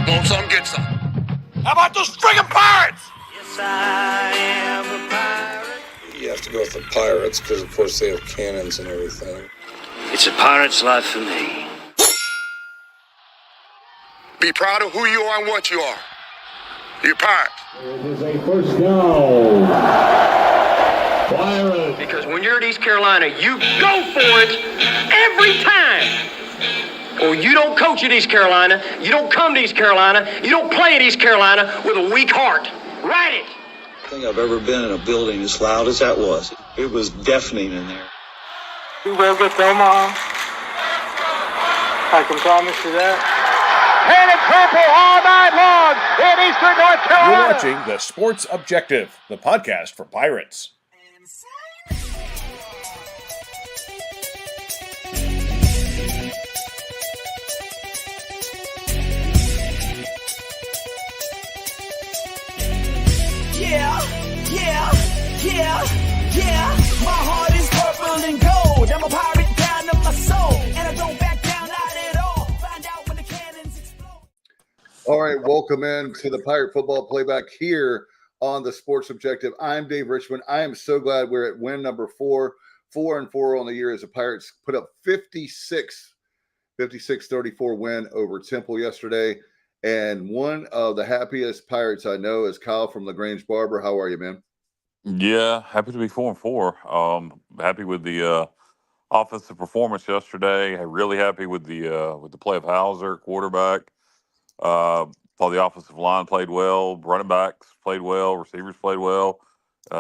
Want some, get some. How about those friggin' Pirates? Yes, I am a pirate. You have to go with the Pirates because, of course, they have cannons and everything. It's a pirate's life for me. Be proud of who you are and what you are. You're Pirates. It is a first down. Pirates. Because when you're at East Carolina, you go for it every time. Or you don't coach at East Carolina, you don't come to East Carolina, you don't play at East Carolina with a weak heart. Write it. I don't think I've ever been in a building as loud as that was. It was deafening in there. We will get them on. I can promise you that. Painted purple all night long in Eastern North Carolina. You're watching The Sports Objective, the podcast for Pirates. Yeah. My heart is purple and gold. I'm a pirate down to my soul. And I don't back down, not at all. Find out when the cannons explode. All right, welcome in to the Pirate Football Playback here on the Sports Objective. I'm Dave Richmond. I am so glad we're at win number 4, 4-4 on the year as the Pirates put up 56-34 win over Temple yesterday. And one of the happiest Pirates I know is Kyle from LaGrange Barber. How are you, man? Yeah, happy to be 4-4. Happy with the offensive performance yesterday. Really happy with the play of Hauser, quarterback. Thought the offensive line played well. Running backs played well. Receivers played well.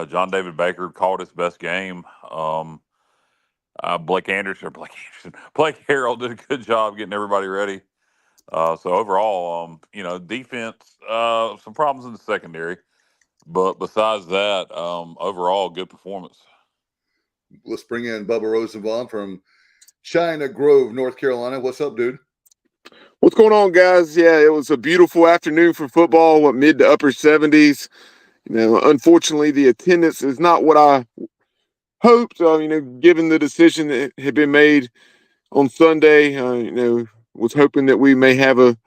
John David Baker called his best game. Blake Harrell did a good job getting everybody ready. So overall, defense, some problems in the secondary. But besides that, overall, good performance. Let's bring in Bubba Rosenbaum from China Grove, North Carolina. What's up, dude? What's going on, guys? Yeah, it was a beautiful afternoon for football, mid to upper 70s. Unfortunately, the attendance is not what I hoped, given the decision that had been made on Sunday. Was hoping that we may have a,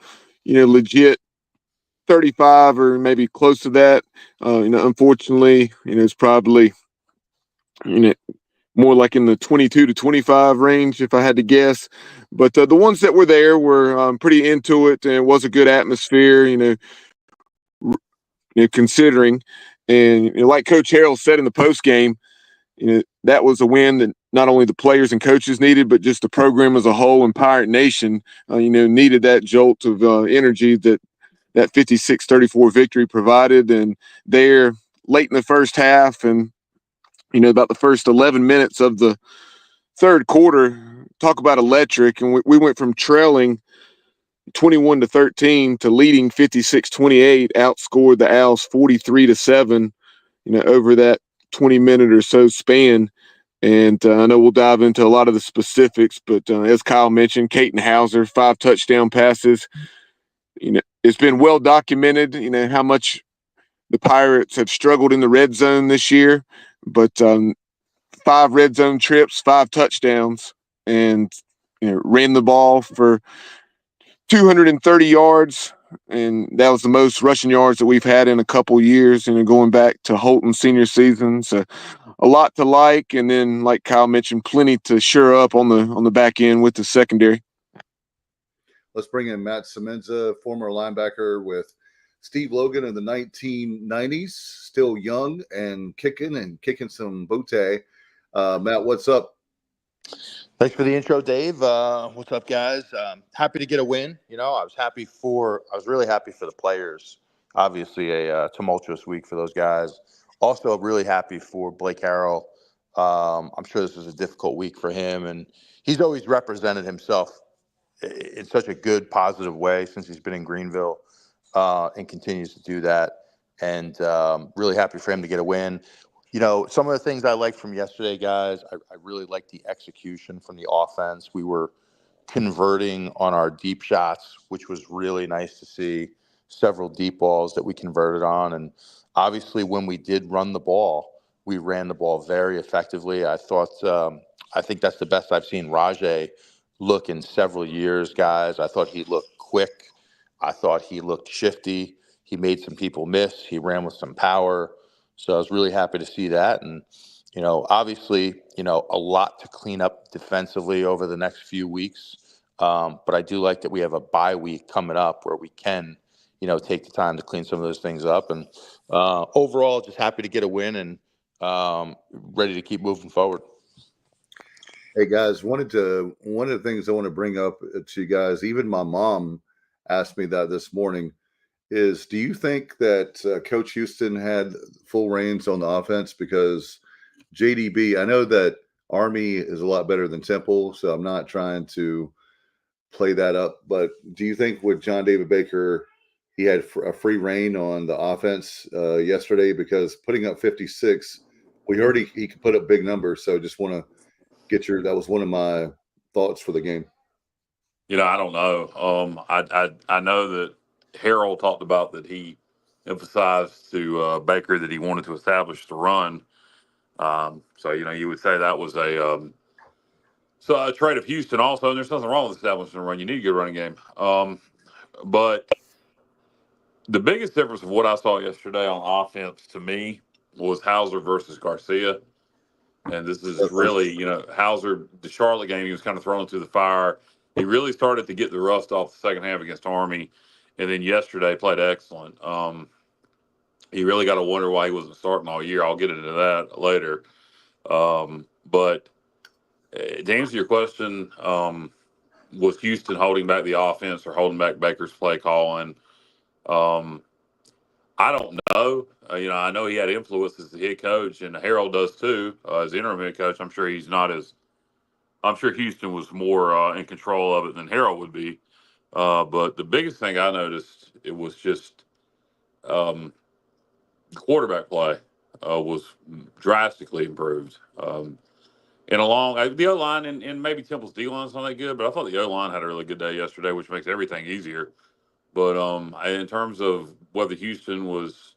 legit 35 or maybe close to that. Unfortunately, it's probably, more like in the 22 to 25 range, if I had to guess. But the ones that were there were pretty into it, and it was a good atmosphere, considering. And like Coach Harrell said in the post game, that was a win that not only the players and coaches needed, but just the program as a whole and Pirate Nation, needed that jolt of energy that 56-34 victory provided. And there late in the first half and, about the first 11 minutes of the third quarter, talk about electric. And we went from trailing 21-13 to leading 56-28, outscored the Owls 43-7, over that 20-minute or so span. And I know we'll dive into a lot of the specifics, but as Kyle mentioned, Caton Hauser, 5 touchdown passes. It's been well documented, how much the Pirates have struggled in the red zone this year, but 5 red zone trips, 5 touchdowns, and ran the ball for 230 yards, and that was the most rushing yards that we've had in a couple years, going back to Holton's senior season. So a lot to like, and then like Kyle mentioned, plenty to shore up on the back end with the secondary. Let's bring in Matt Semenza, former linebacker with Steve Logan in the 1990s, still young and kicking some bootay. Matt, what's up? Thanks for the intro, Dave. What's up, guys? Happy to get a win. I was really happy for the players. Obviously, a tumultuous week for those guys. Also, really happy for Blake Harrell. I'm sure this was a difficult week for him, and he's always represented himself in such a good, positive way since he's been in Greenville, and continues to do that. And really happy for him to get a win. Some of the things I liked from yesterday, guys, I really liked the execution from the offense. We were converting on our deep shots, which was really nice to see. Several deep balls that we converted on. And obviously, when we did run the ball, we ran the ball very effectively. I think that's the best I've seen Rajay look in several years, guys. I thought he looked quick. I thought he looked shifty. He made some people miss. He ran with some power. So I was really happy to see that. And, obviously, a lot to clean up defensively over the next few weeks. But I do like that we have a bye week coming up where we can, take the time to clean some of those things up. And overall, just happy to get a win and ready to keep moving forward. Hey guys, one of the things I want to bring up to you guys, even my mom asked me that this morning, is do you think that Coach Houston had full reins on the offense? Because JDB, I know that Army is a lot better than Temple, so I'm not trying to play that up, but do you think with John David Baker, he had a free reign on the offense yesterday? Because putting up 56, we heard he could put up big numbers, so just want to that was one of my thoughts for the game. I don't know. I know that Harrell talked about that he emphasized to Baker that he wanted to establish the run. So you would say that was a trade of Houston also, and there's nothing wrong with establishing a run. You need a good running game. But the biggest difference of what I saw yesterday on offense to me was Hauser versus Garcia. And this is really, Hauser, the Charlotte game, he was kind of thrown into the fire. He really started to get the rust off the second half against Army. And then yesterday played excellent. He really got to wonder why he wasn't starting all year. I'll get into that later. But to answer your question, was Houston holding back the offense or holding back Baker's play calling? I don't know. I know he had influence as the head coach, and Harrell does too, as interim head coach. I'm sure I'm sure Houston was more in control of it than Harrell would be. But the biggest thing I noticed, it was just quarterback play was drastically improved. And the O-line and maybe Temple's D-line's not that good, but I thought the O-line had a really good day yesterday, which makes everything easier. But in terms of whether Houston was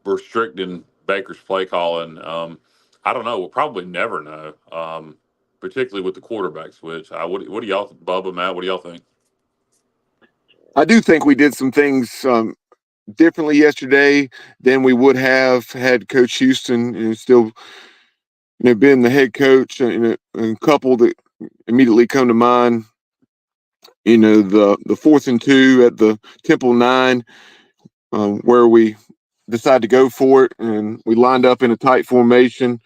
restricting Baker's play calling, I don't know. We'll probably never know, particularly with the quarterback switch. What do y'all, Bubba, Matt, what do y'all think? I do think we did some things differently yesterday than we would have had Coach Houston still been the head coach. A couple that immediately come to mind, the 4th and 2 at the Temple 9, where we decided to go for it, and we lined up in a tight formation,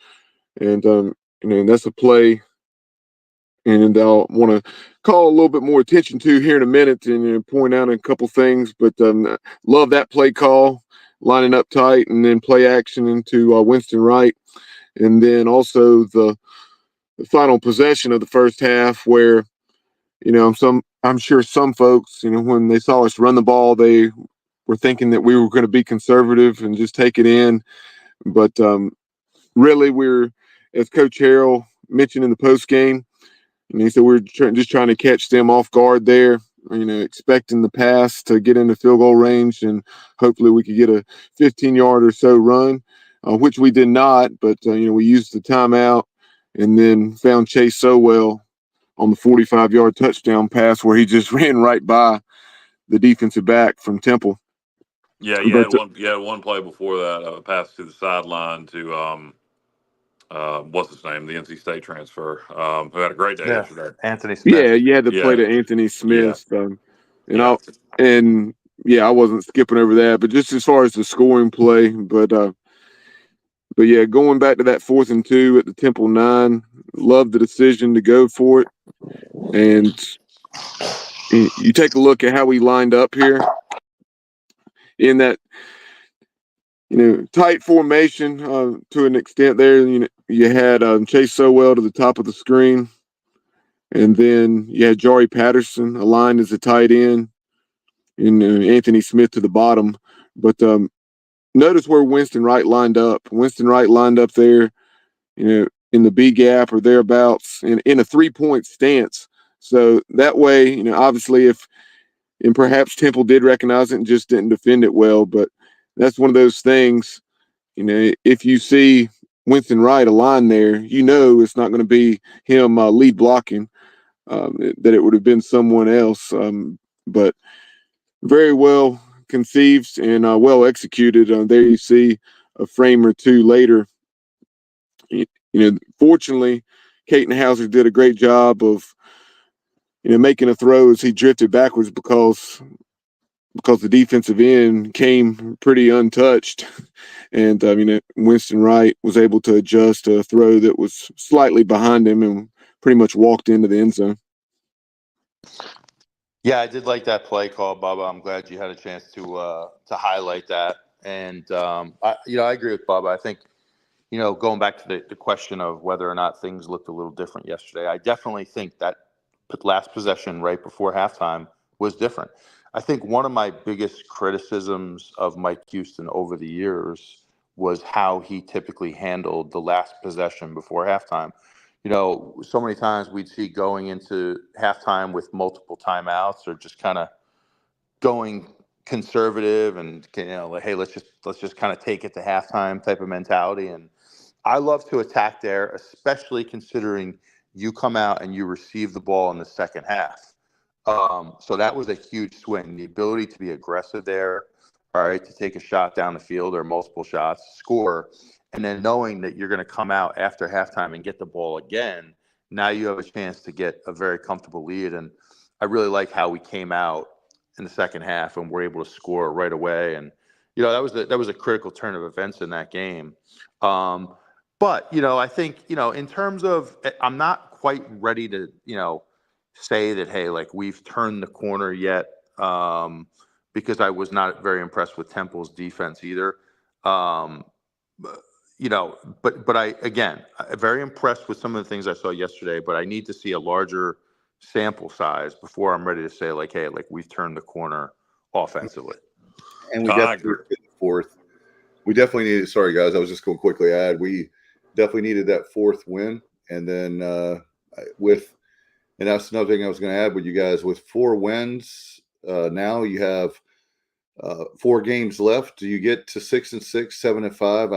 and that's a play, and I'll want to call a little bit more attention to here in a minute and point out a couple things, but love that play call, lining up tight, and then play action into Winston Wright, and then also the final possession of the first half where I'm sure some folks when they saw us run the ball, they were thinking that we were going to be conservative and just take it in. But really, we're, as Coach Harrell mentioned in the post game, he said we're just trying to catch them off guard there, expecting the pass to get into field goal range, and hopefully we could get a 15-yard or so run, which we did not. But, we used the timeout and then found Chase Sowell on the 45-yard touchdown pass where he just ran right by the defensive back from Temple. Yeah, you had one play before that, pass to the sideline to what's his name, the NC State transfer, who had a great day yesterday. Anthony Smith. Yeah, you had to play to Anthony Smith. Yeah. I wasn't skipping over that, but just as far as the scoring play, but yeah, going back to that 4th and 2 at the Temple 9, love the decision to go for it. And you take a look at how we lined up here in that, tight formation to an extent there. You had Chase Sowell to the top of the screen, and then you had Jari Patterson aligned as a tight end, and Anthony Smith to the bottom. But notice where Winston Wright lined up. Winston Wright lined up there, in the B gap or thereabouts, in a 3-point stance. So that way, obviously and perhaps Temple did recognize it and just didn't defend it well, but that's one of those things, if you see Winston Wright aligned there, it's not going to be him lead blocking, that it would have been someone else. but very well conceived and well executed. There you see a frame or two later. Fortunately, Caton Hauser did a great job of making a throw as he drifted backwards because the defensive end came pretty untouched. And Winston Wright was able to adjust a throw that was slightly behind him and pretty much walked into the end zone. Yeah, I did like that play call, Bubba. I'm glad you had a chance to highlight that. And I agree with Bubba. I think going back to the question of whether or not things looked a little different yesterday, I definitely think that last possession right before halftime was different. I think one of my biggest criticisms of Mike Houston over the years was how he typically handled the last possession before halftime. So many times we'd see going into halftime with multiple timeouts or just kind of going conservative and like, hey, let's just kind of take it to halftime type of mentality. And I love to attack there, especially considering you come out and you receive the ball in the second half. So that was a huge swing. The ability to be aggressive there, all right, to take a shot down the field or multiple shots, score, and then knowing that you're going to come out after halftime and get the ball again. Now you have a chance to get a very comfortable lead. And I really like how we came out in the second half and were able to score right away. And that was a critical turn of events in that game. But I think in terms of, I'm not quite ready to say that, hey, like we've turned the corner yet, because I was not very impressed with Temple's defense either. But I'm very impressed with some of the things I saw yesterday, but I need to see a larger sample size before I'm ready to say like, hey, like we've turned the corner offensively. And we definitely needed the fourth. We definitely needed. Sorry, guys, I was just going to quickly add. We definitely needed that fourth win, and then and that's another thing I was going to add with you guys. With 4 wins, now you have 4 games left. Do you get to 6-6, 7-5?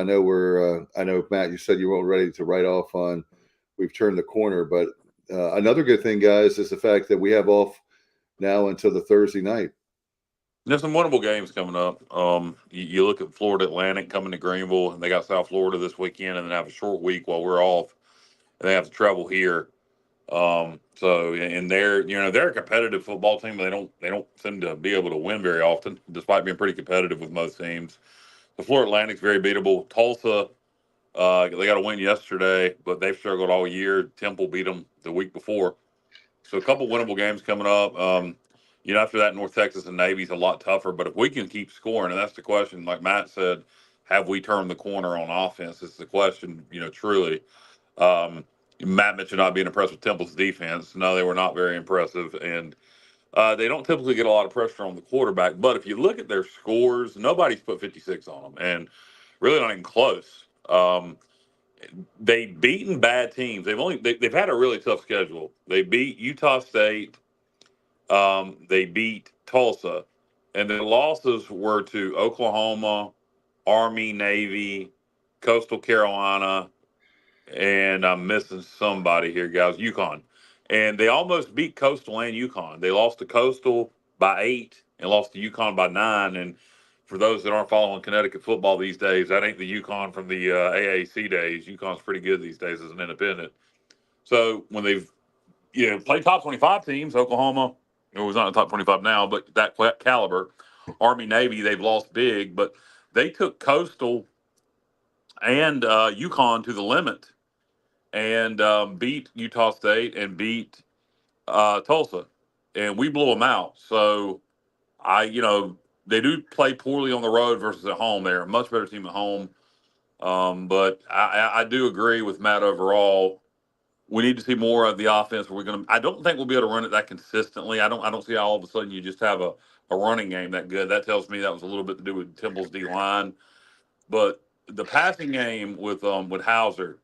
I know Matt, you said you weren't ready to write off on we've turned the corner, but another good thing, guys, is the fact that we have off now until the Thursday night. There's some winnable games coming up. You look at Florida Atlantic coming to Greenville, and they got South Florida this weekend, and then have a short week while we're off, and they have to travel here. And they're a competitive football team, but they don't seem to be able to win very often, despite being pretty competitive with most teams. The Florida Atlantic's very beatable. Tulsa, they got a win yesterday, but they've struggled all year. Temple beat them the week before. So a couple winnable games coming up. After that, North Texas and Navy's a lot tougher. But if we can keep scoring, and that's the question, like Matt said, have we turned the corner on offense? It's the question, truly. Matt mentioned not being impressed with Temple's defense. No, they were not very impressive. And they don't typically get a lot of pressure on the quarterback. But if you look at their scores, nobody's put 56 on them. And really not even close. They've beaten bad teams. They've had a really tough schedule. They beat Utah State. They beat Tulsa, and their losses were to Oklahoma, Army, Navy, Coastal Carolina, and I'm missing somebody here, guys. UConn, and they almost beat Coastal and UConn. They lost to Coastal by 8 and lost to UConn by 9. And for those that aren't following Connecticut football these days, that ain't the UConn from the AAC days. UConn's pretty good these days as an independent. So when they've played top 25 teams, Oklahoma, it was not in the top 25 now, but that caliber, Army, Navy, they've lost big, but they took Coastal and UConn to the limit and beat Utah State and beat Tulsa, and we blew them out. So they do play poorly on the road versus at home. They're a much better team at home. But I do agree with Matt overall. We need to see more of the offense. I don't think we'll be able to run it that consistently. I don't see how all of a sudden you just have a running game that good. That tells me that was a little bit to do with Temple's D line. But the passing game with Hauser,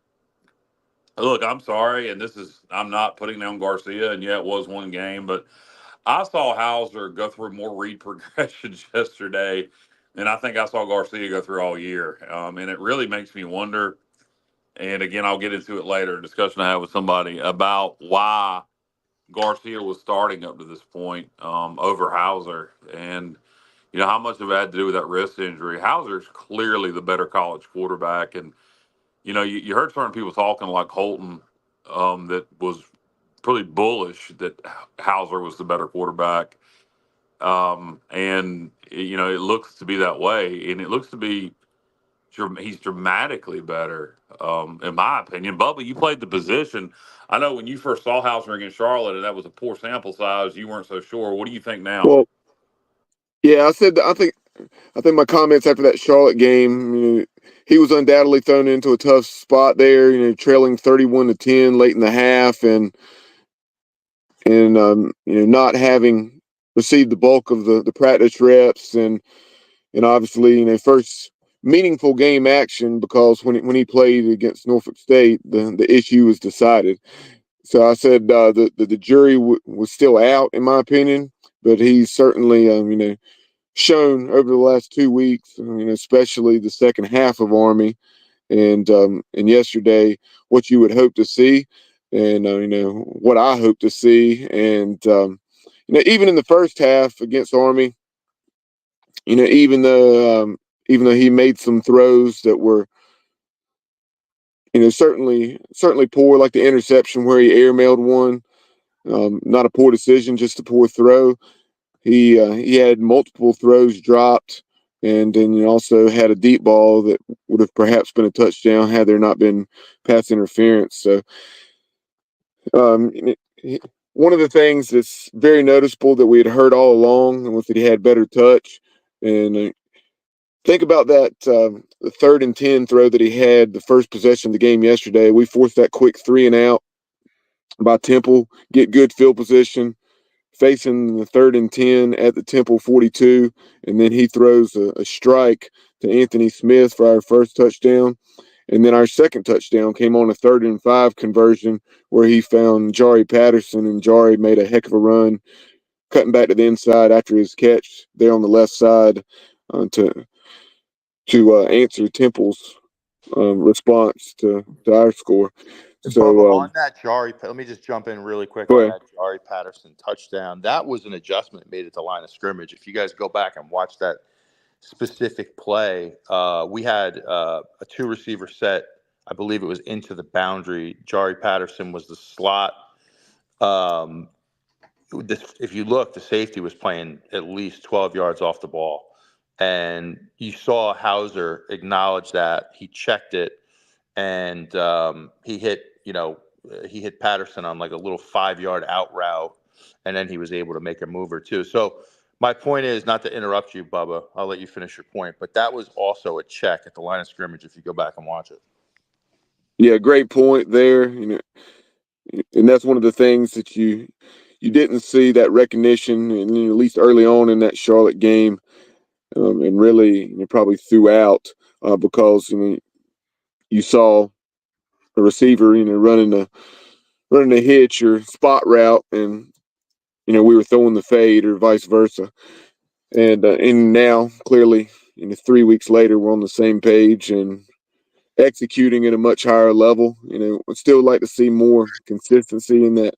look, I'm sorry, and I'm not putting down Garcia, and it was one game, but I saw Hauser go through more read progressions yesterday than I think I saw Garcia go through all year. And it really makes me wonder. And again, I'll get into it later, a discussion I had with somebody about why Garcia was starting up to this point over Hauser, and how much of it had to do with that wrist injury. Hauser's clearly the better college quarterback, and you heard certain people talking like Holton that was pretty bullish that Hauser was the better quarterback, and it looks to be that way, and it looks to be he's dramatically better, in my opinion. Bubba, you played the position. I know when you first saw Hauser against Charlotte, and that was a poor sample size, you weren't so sure. What do you think now? Well, yeah, I think my comments after that Charlotte game, he was undoubtedly thrown into a tough spot there, trailing 31-10 late in the half, and not having received the bulk of the practice reps, and obviously, first meaningful game action, because when he played against Norfolk State, the issue was decided. So I said the jury was still out, in my opinion, but he's certainly shown over the last 2 weeks, especially the second half of Army, and yesterday, what you would hope to see, and what I hope to see, and even in the first half against Army, even though he made some throws that were certainly poor, like the interception where he airmailed one, not a poor decision, just a poor throw. He had multiple throws dropped, and then you also had a deep ball that would have perhaps been a touchdown had there not been pass interference. So one of the things that's very noticeable that we had heard all along was that he had better touch. And think about that the 3rd and 10 throw that he had the first possession of the game yesterday. We forced that quick 3 and out by Temple, get good field position, facing the 3rd and 10 at the Temple 42, and then he throws a strike to Anthony Smith for our first touchdown. And then our second touchdown came on a 3rd and 5 conversion where he found Jari Patterson, and Jari made a heck of a run, cutting back to the inside after his catch there on the left side to answer Temple's response to our score. So Bubba, on that Jari, let me just jump in really quick on that Jari Patterson touchdown. That was an adjustment made at the line of scrimmage. If you guys go back and watch that specific play, we had a 2-receiver set. I believe it was into the boundary. Jari Patterson was the slot. If you look, the safety was playing at least 12 yards off the ball. And you saw Hauser acknowledge that. He checked it, and he hit Patterson on like a little 5-yard out route, and then he was able to make a move or two. So my point is, not to interrupt you, Bubba, I'll let you finish your point, but that was also a check at the line of scrimmage if you go back and watch it. Yeah, great point there. And that's one of the things that you didn't see, that recognition, and at least early on in that Charlotte game, and really probably throughout, because you saw a receiver running a hitch or spot route, and we were throwing the fade or vice versa, and now clearly 3 weeks later we're on the same page and executing at a much higher level. I'd still like to see more consistency in that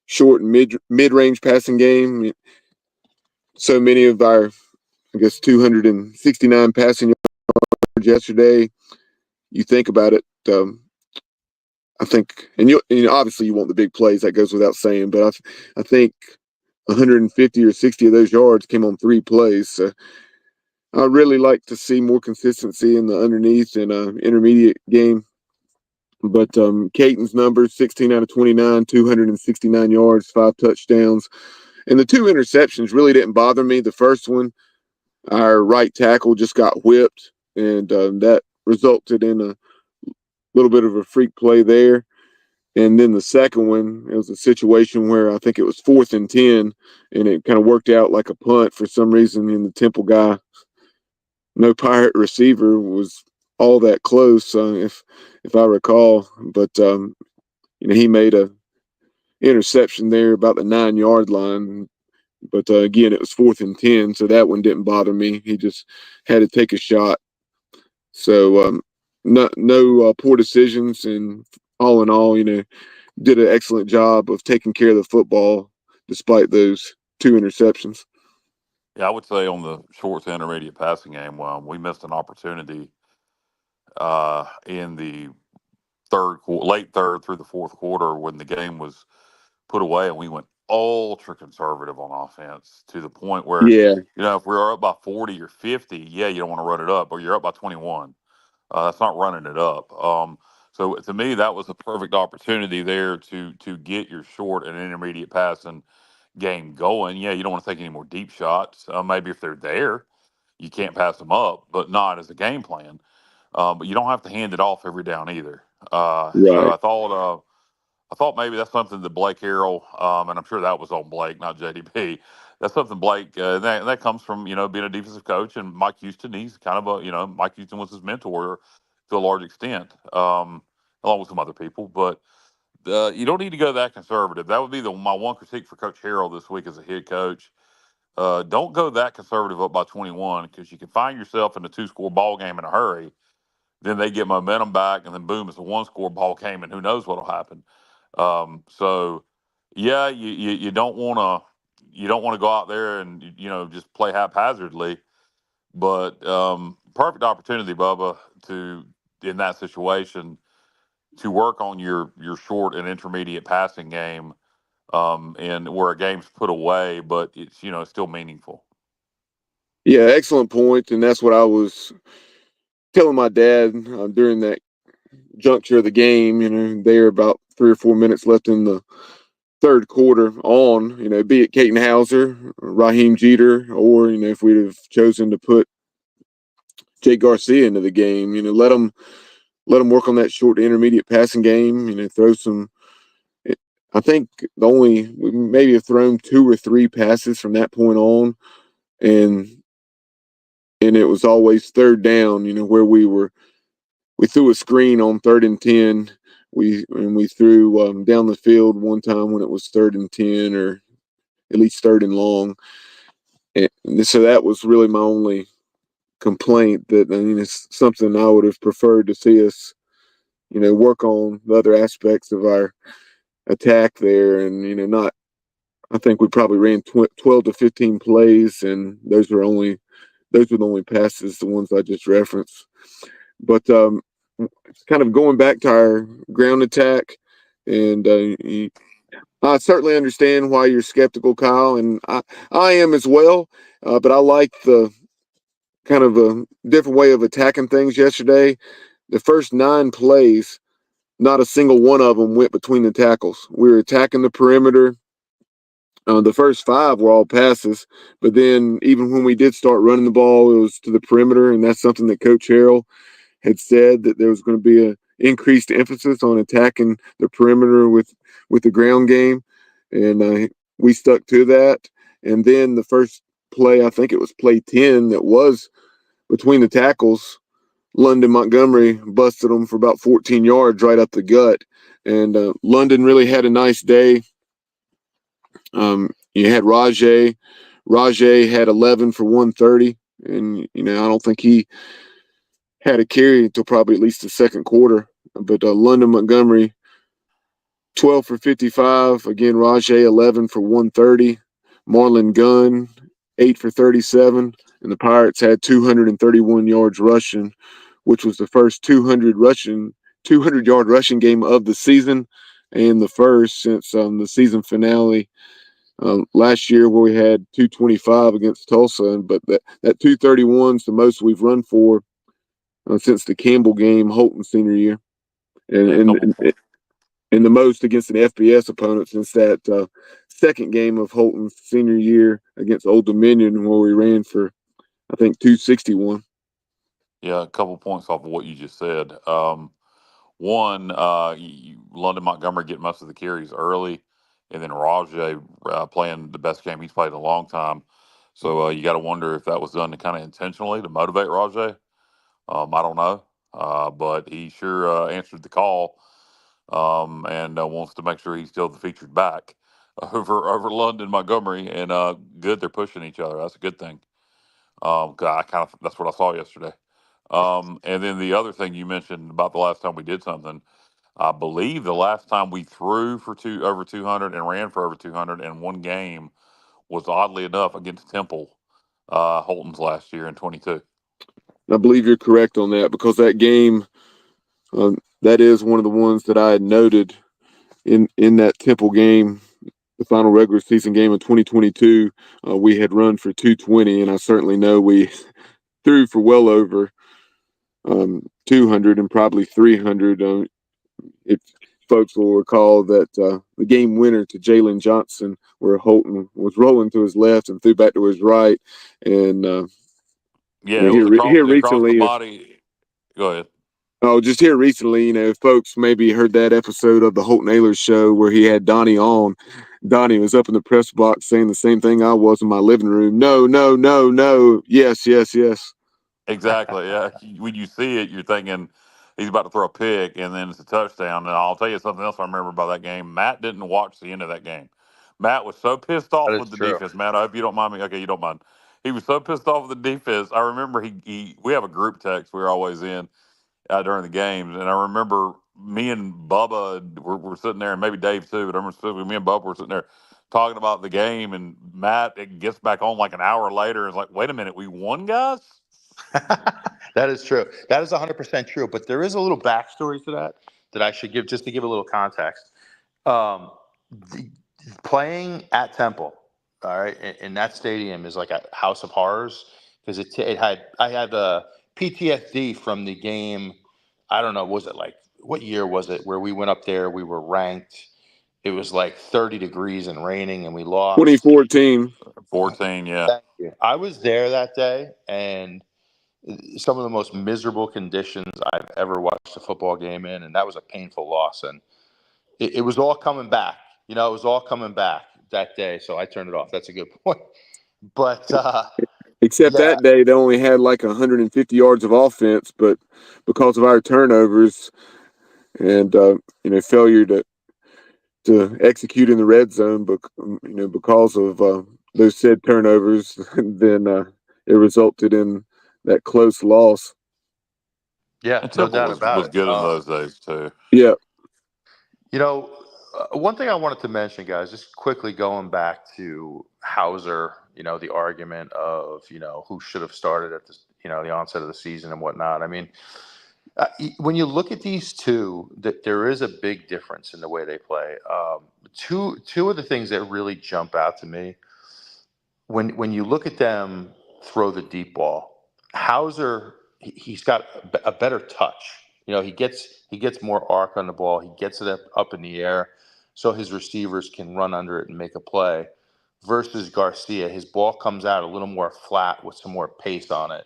short and mid-range passing game. So many of our, 269 passing yards yesterday. You think about it, I think, and obviously you want the big plays, that goes without saying, but I think 150 or 60 of those yards came on 3 plays. So I really like to see more consistency in the underneath and intermediate game. But Caton's numbers, 16 out of 29, 269 yards, 5 touchdowns. And the 2 interceptions really didn't bother me. The first one, our right tackle just got whipped, and that resulted in a little bit of a freak play there. And then the second one, it was a situation where I think it was 4th and 10, and it kind of worked out like a punt for some reason. And the Temple guy, no Pirate receiver, was all that close, if I recall. But he made a interception there about the 9-yard line. But again, it was 4th and 10, so that one didn't bother me. He just had to take a shot. So no poor decisions, and all in all, did an excellent job of taking care of the football despite those 2 interceptions. Yeah, I would say on the short to intermediate passing game, we missed an opportunity in the late third through the fourth quarter when the game was put away, and we went ultra conservative on offense to the point where, Yeah, if we're up by 40 or 50, yeah, you don't want to run it up, or you're up by 21. That's not running it up. So to me, that was a perfect opportunity there to get your short and intermediate passing game going. Yeah, you don't want to take any more deep shots. Maybe if they're there, you can't pass them up, but not as a game plan. But you don't have to hand it off every down either. So right. I thought maybe that's something that Blake Harrell, and I'm sure that was on Blake, not JDP. That's something Blake, that comes from, being a defensive coach, and Mike Houston. He's kind of Mike Houston was his mentor to a large extent, along with some other people. But you don't need to go that conservative. That would be my one critique for Coach Harrell this week as a head coach. Don't go that conservative up by 21, because you can find yourself in a 2-score ball game in a hurry. Then they get momentum back, and then boom, it's a 1-score ball game, and who knows what'll happen. So yeah, you don't want to go out there and just play haphazardly, but perfect opportunity, Bubba, to in that situation to work on your short and intermediate passing game, and where a game's put away, but it's still meaningful. Yeah, excellent point, and that's what I was telling my dad during that juncture of the game. There about 3 or 4 minutes left in the third quarter on, be it Caton Hauser, Raheem Jeter, or, if we'd have chosen to put Jay Garcia into the game, let them work on that short to intermediate passing game, throw some. I think we maybe have thrown 2 or 3 passes from that point on, and it was always third down, where we threw a screen on 3rd and 10. We threw down the field one time when it was 3rd and 10, or at least 3rd and long. And so that was really my only complaint. It's something I would have preferred to see us, work on the other aspects of our attack there, and not. I think we probably ran 12 to 15 plays, and those were the only passes, the ones I just referenced. But kind of going back to our ground attack, and I certainly understand why you're skeptical, Kyle, and I am as well. But I like the kind of a different way of attacking things yesterday. The first 9 plays, not a single one of them went between the tackles. We were attacking the perimeter. The first 5 were all passes, but then even when we did start running the ball, it was to the perimeter, and that's something that Coach Harrell had said, that there was going to be an increased emphasis on attacking the perimeter with the ground game, and we stuck to that. And then the first play, I think it was play 10, that was between the tackles. London Montgomery busted them for about 14 yards right up the gut, and London really had a nice day. You had Rajay. Rajay had 11 for 130, and I don't think he had a carry until probably at least the second quarter. But London Montgomery, 12 for 55. Again, Rajay, 11 for 130. Marlon Gunn, 8 for 37. And the Pirates had 231 yards rushing, which was the first 200-yard rushing game of the season, and the first since the season finale last year, where we had 225 against Tulsa. But that 231 is the most we've run for since the Campbell game, Holton senior year, and the most against an FBS opponent since that second game of Holton's senior year against Old Dominion, where we ran for, I think, 261. Yeah, a couple points off of what you just said. One, London Montgomery getting most of the carries early, and then Rajay playing the best game he's played in a long time. So you got to wonder if that was done to kind of intentionally to motivate Rajay. I don't know, but he sure answered the call, and wants to make sure he's still the featured back over London Montgomery. And good, they're pushing each other. That's a good thing. 'Cause that's what I saw yesterday. And then the other thing you mentioned about the last time we did something, I believe the last time we threw for over 200 and ran for over 200 in one game was oddly enough against Temple, Holton's last year in 22. I believe you're correct on that, because that game, that is one of the ones that I had noted in that Temple game, the final regular season game of 2022. We had run for 220, and I certainly know we threw for well over 200 and probably 300. If folks will recall that the game winner to Jalen Johnson, where Holton was rolling to his left and threw back to his right, and yeah, it was across the recently, body. Go ahead. Oh, just here recently, folks maybe heard that episode of the Holton Ahlers show where he had Donnie on. Donnie was up in the press box saying the same thing I was in my living room. No, no, no, no. Yes, yes, yes. Exactly. Yeah. When you see it, you're thinking he's about to throw a pick, and then it's a touchdown. And I'll tell you something else I remember about that game. Matt didn't watch the end of that game. Matt was so pissed That off is with the true. defense. Matt, I hope you don't mind me. Okay, you don't mind. He was so pissed off with the defense. I remember we have a group text we're always in during the games, and I remember me and Bubba were sitting there, and maybe Dave too. But I remember specifically me and Bubba were sitting there talking about the game, and Matt gets back on like an hour later and is like, "Wait a minute, we won, guys." That is true. That is 100% true. But there is a little backstory to that I should give, just to give a little context. Um, the, Playing at Temple, all right, in that stadium is like a house of horrors, because I had a PTSD from the game. I don't know, was it like, what year was it where we went up there? We were ranked. It was like 30 degrees and raining, and we lost. 2014. 14, yeah. Thank you. I was there that day, and some of the most miserable conditions I've ever watched a football game in, and that was a painful loss. And it was all coming back. It was all coming back that day. So I turned it off. That's a good point. But Except yeah, that day, they only had like 150 yards of offense, but because of our turnovers and failure to execute in the red zone, but because of those said turnovers, then it resulted in that close loss. yeah, And no Temple doubt about was it. good in those days too. Yeah. One thing I wanted to mention, guys, just quickly going back to Hauser, the argument of, who should have started at the onset of the season and whatnot. I mean, when you look at these two, that there is a big difference in the way they play. Two of the things that really jump out to me when you look at them throw the deep ball, Hauser, he's got a better touch. He gets more arc on the ball. He gets it up in the air, so his receivers can run under it and make a play. Versus Garcia, his ball comes out a little more flat with some more pace on it.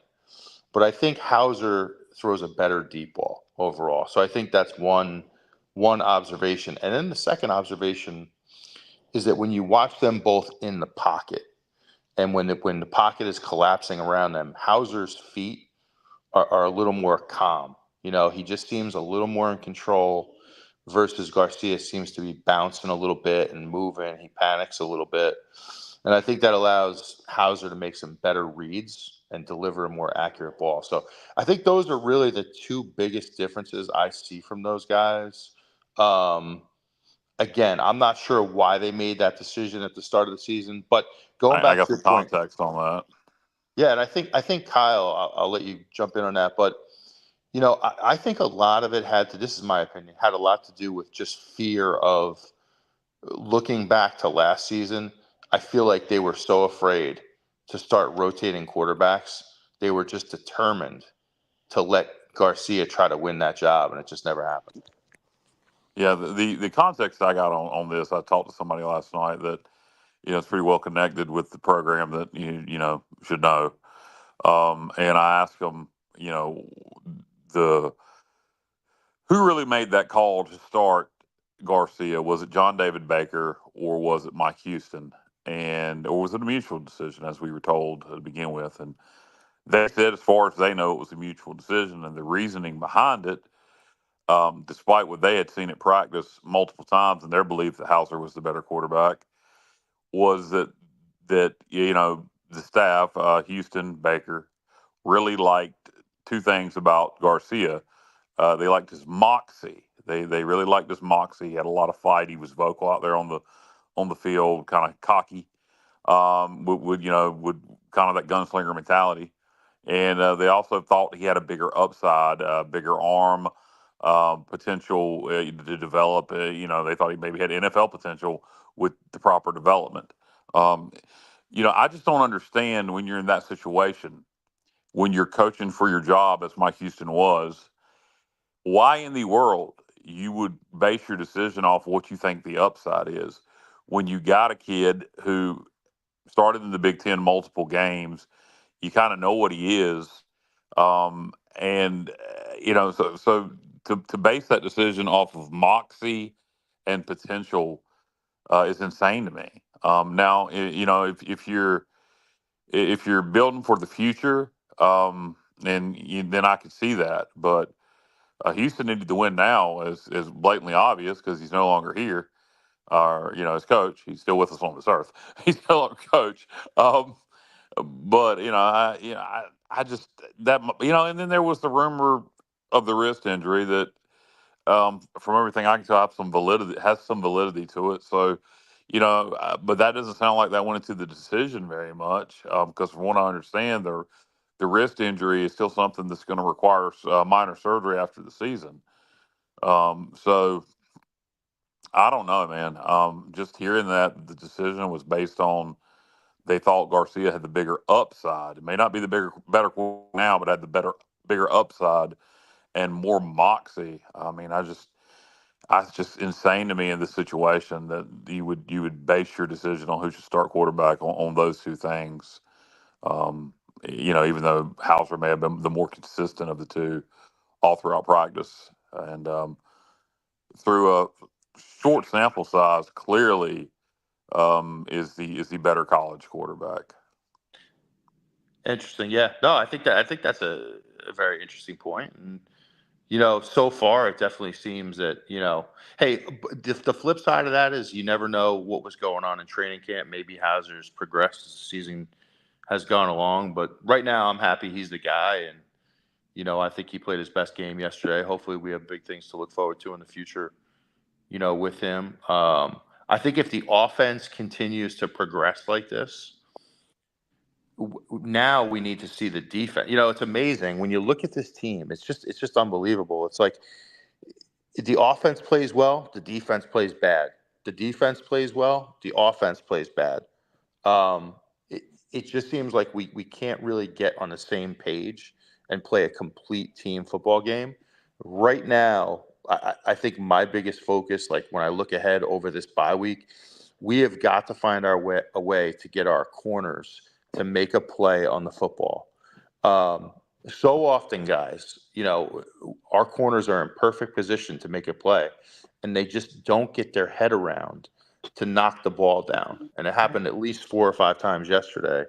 But I think Hauser throws a better deep ball overall. So I think that's one observation. And then the second observation is that when you watch them both in the pocket, and when the pocket is collapsing around them, Hauser's feet are a little more calm. He just seems a little more in control, versus Garcia seems to be bouncing a little bit and moving. He panics a little bit. And I think that allows Hauser to make some better reads and deliver a more accurate ball. So I think those are really the two biggest differences I see from those guys. Again, I'm not sure why they made that decision at the start of the season, but going I back got to your some point, context on that. yeah, and I think Kyle, I'll let you jump in on that, but I think a lot of it this is my opinion, had a lot to do with just fear of looking back to last season. I feel like they were so afraid to start rotating quarterbacks. They were just determined to let Garcia try to win that job, and it just never happened. Yeah, the context I got on this, I talked to somebody last night that it's pretty well connected with the program that you should know. And I asked them, the who really made that call to start Garcia? Was it John David Baker or was it Mike Houston? Or was it a mutual decision, as we were told to begin with? And they said, as far as they know, it was a mutual decision, and the reasoning behind it, despite what they had seen at practice multiple times and their belief that Hauser was the better quarterback, was that the staff, Houston, Baker, really liked two things about Garcia. They liked his moxie. They really liked his moxie. He had a lot of fight. He was vocal out there on the field, kind of cocky. Would kind of that gunslinger mentality. And they also thought he had a bigger upside, bigger arm potential to develop. They thought he maybe had NFL potential with the proper development. Um, I just don't understand when you're in that situation, when you're coaching for your job, as Mike Houston was, why in the world you would base your decision off what you think the upside is when you got a kid who started in the Big Ten multiple games. You kind of know what he is, and so to base that decision off of moxie and potential is insane to me. Now, if you're building for the future, then I could see that. But Houston needed to win now, is blatantly obvious because he's no longer here. Or as coach, he's still with us on this earth. He's no longer coach. But I just that and then there was the rumor of the wrist injury that, from everything I can tell, has some validity to it. So, but that doesn't sound like that went into the decision very much, because from what I understand, the wrist injury is still something that's going to require minor surgery after the season. So I don't know, man. Just hearing that the decision was based on they thought Garcia had the bigger upside. It may not be the better now, but had the bigger upside and more moxie. I mean, it's just insane to me in this situation that you would base your decision on who should start quarterback on those two things. Um, even though Hauser may have been the more consistent of the two all throughout practice, and through a short sample size, clearly is the better college quarterback. Interesting. Yeah. No, I think that's a very interesting point. And so far it definitely seems that, hey, the flip side of that is you never know what was going on in training camp. Maybe Hauser's progressed as the season has gone along, but right now I'm happy he's the guy. And, I think he played his best game yesterday. Hopefully we have big things to look forward to in the future, with him. I think if the offense continues to progress like this, now we need to see the defense. It's amazing when you look at this team. It's just unbelievable. It's like the offense plays well, the defense plays bad. The defense plays well, the offense plays bad. It just seems like we can't really get on the same page and play a complete team football game. Right now, I think my biggest focus, like when I look ahead over this bye week, we have got to find a way to get our corners to make a play on the football. So often, guys, our corners are in perfect position to make a play, and they just don't get their head around to knock the ball down. And it happened at least 4 or 5 times yesterday.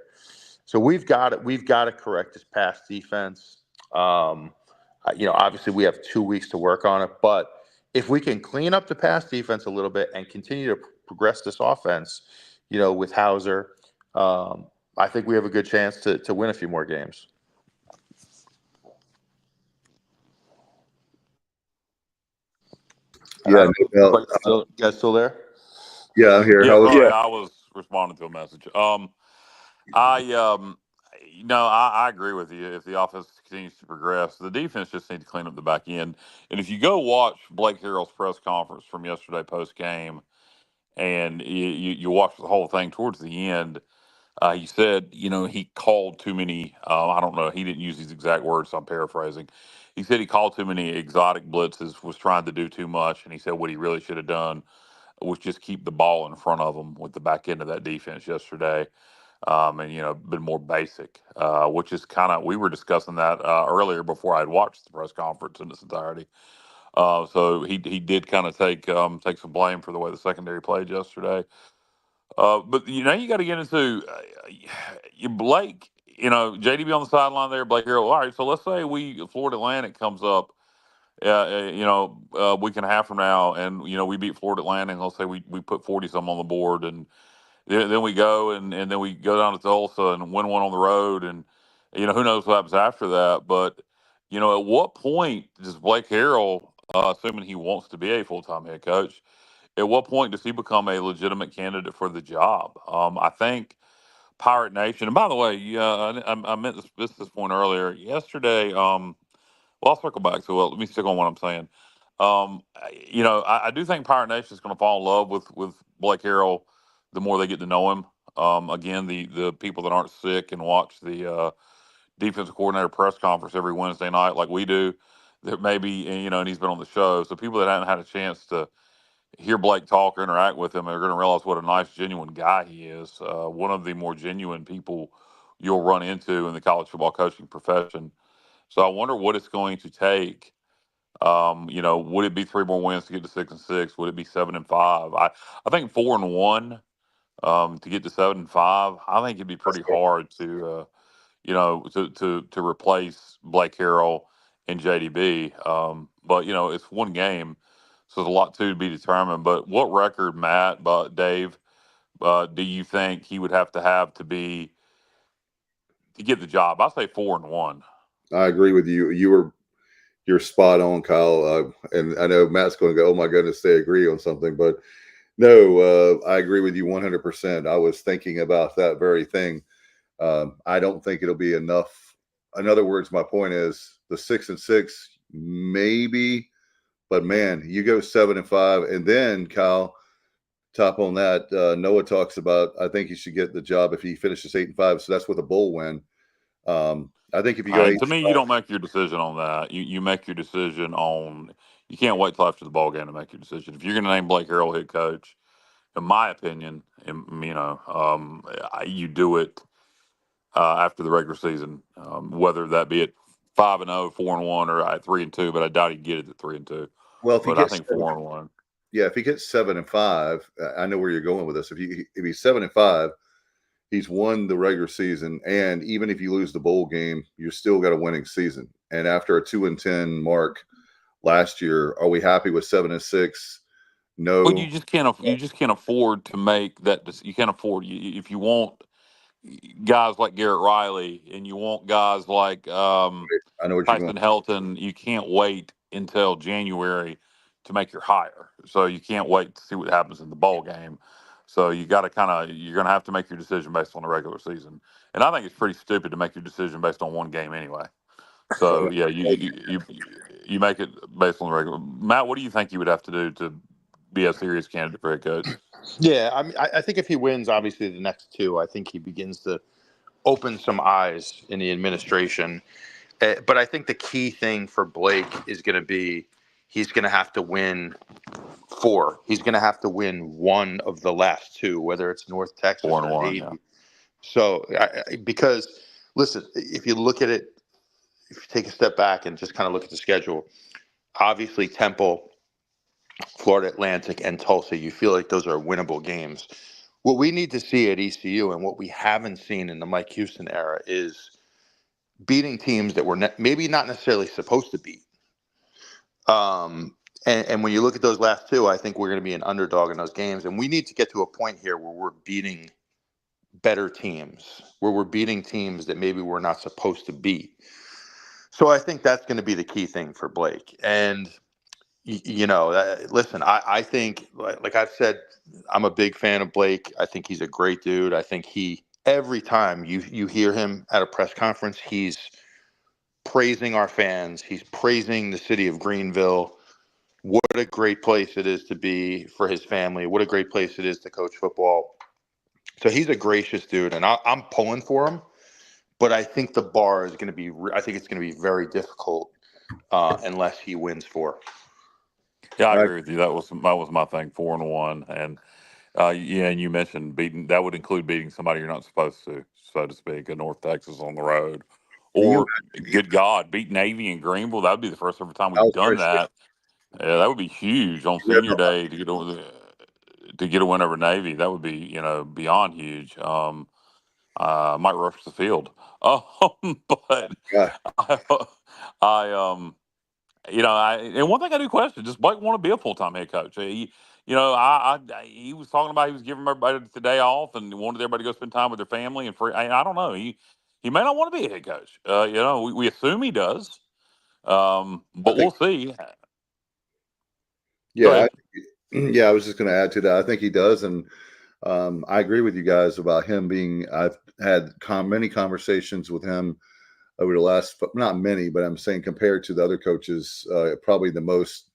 So we've got to correct this pass defense. Obviously we have 2 weeks to work on it, but if we can clean up the pass defense a little bit and continue to progress this offense, with Hauser, I think we have a good chance to win a few more games. Yeah, you guys still there? Yeah, I'm here. Yeah, How was sorry, I was responding to a message. I agree with you. If the offense continues to progress, the defense just needs to clean up the back end. And if you go watch Blake Harrell's press conference from yesterday post game, and you watch the whole thing towards the end, he said, he called too many. I don't know. He didn't use these exact words, so I'm paraphrasing. He said he called too many exotic blitzes, was trying to do too much, and he said what he really should have done was just keep the ball in front of them with the back end of that defense yesterday, and been more basic, which is kind of, we were discussing that earlier before I had watched the press conference in its entirety. So he did kind of take some blame for the way the secondary played yesterday. But you got to get into Blake. JDB on the sideline there, Blake Harrell. All right, so let's say Florida Atlantic comes up, a week and a half from now, and we beat Florida Atlantic. And let's say we put 40 some on the board, and then we go and then we go down to Tulsa and win one on the road, and who knows what happens after that. But at what point does Blake Harrell assuming he wants to be a full-time head coach, at what point does he become a legitimate candidate for the job? I think Pirate Nation, and by the way, yeah, I meant this point earlier. Yesterday, well, I'll circle back to it. Let me stick on what I'm saying. I do think Pirate Nation is going to fall in love with Blake Harrell the more they get to know him. Again, the people that aren't sick and watch the defensive coordinator press conference every Wednesday night like we do, that maybe, and he's been on the show. So people that haven't had a chance to hear Blake talk or interact with him are going to realize what a nice, genuine guy he is. One of the more genuine people you'll run into in the college football coaching profession. So I wonder what it's going to take. Would it be 3 more wins to get to 6-6? Would it be 7-5? I think 4-1 to get to 7-5. I think it'd be pretty hard to replace Blake Harrell and JDB. But it's one game, so there's a lot to be determined. But what record, Matt, Dave, do you think he would have to be to get the job? I say 4-1. I agree with you. You're spot on, Kyle. And I know Matt's going to go, oh my goodness, they agree on something. But no, I agree with you 100%. I was thinking about that very thing. I don't think it'll be enough. In other words, my point is the 6-6, maybe, but man, you go 7-5. And then, Kyle, top on that, Noah talks about, I think he should get the job if he finishes 8-5. So that's with a bowl win. I think if you go To me, you don't make your decision on that. You make your decision on. You can't wait till after the ball game to make your decision. If you're going to name Blake Harrell head coach, in my opinion, you do it after the regular season, whether that be at 5-0, 4-1, or at 3-2. But I doubt he'd get it at 3-2. Well, if I think 4-1. Yeah, if he gets 7-5, I know where you're going with this. If he's 7-5. He's won the regular season, and even if you lose the bowl game, you still got a winning season. And after a 2-10 mark last year, are we happy with 7-6? No. But you just can't afford to make that. You can't afford if you want guys like Garrett Riley and you want guys like I know what Tyson Helton. You can't wait until January to make your hire. So you can't wait to see what happens in the bowl game. So you got to you're going to have to make your decision based on the regular season. And I think it's pretty stupid to make your decision based on one game anyway. So yeah, you make it based on the regular. Matt, what do you think you would have to do to be a serious candidate for head coach? Yeah, I think if he wins, obviously the next two, I think he begins to open some eyes in the administration. But I think the key thing for Blake is going to be he's going to have to win 4. He's going to have to win one of the last 2, whether it's North Texas 4-1, or Navy. yeah. So, because listen, if you look at it, if you take a step back and just kind of look at the schedule, obviously Temple, Florida Atlantic, and Tulsa, you feel like those are winnable games. What we need to see at ECU and what we haven't seen in the Mike Houston era is beating teams that we're maybe not necessarily supposed to beat. And when you look at those last 2, I think we're going to be an underdog in those games. And we need to get to a point here where we're beating better teams, where we're beating teams that maybe we're not supposed to beat. So I think that's going to be the key thing for Blake. And, listen, I think, like I've said, I'm a big fan of Blake. I think he's a great dude. I think every time you hear him at a press conference, he's praising our fans. He's praising the city of Greenville. What a great place it is to be for his family. What a great place it is to coach football. So he's a gracious dude, and I'm pulling for him. But I think the bar is going to be. I think it's going to be very difficult unless he wins 4. Yeah, I agree with you. That was my thing. 4-1, and and you mentioned beating. That would include beating somebody you're not supposed to, so to speak, in North Texas on the road, or good God, beat Navy in Greenville. That would be the first ever time we've done that. Yeah, that would be huge on Senior Day to get a win over Navy. That would be beyond huge. Might rush the field. But and one thing I do question: does Blake want to be a full-time head coach? He was talking about he was giving everybody the day off and wanted everybody to go spend time with their family and free. I don't know. He may not want to be a head coach. We assume he does, but we'll see. Yeah, I was just going to add to that. I think he does, and I agree with you guys about him being. I've had many conversations with him over the last, not many, but I'm saying compared to the other coaches, probably the most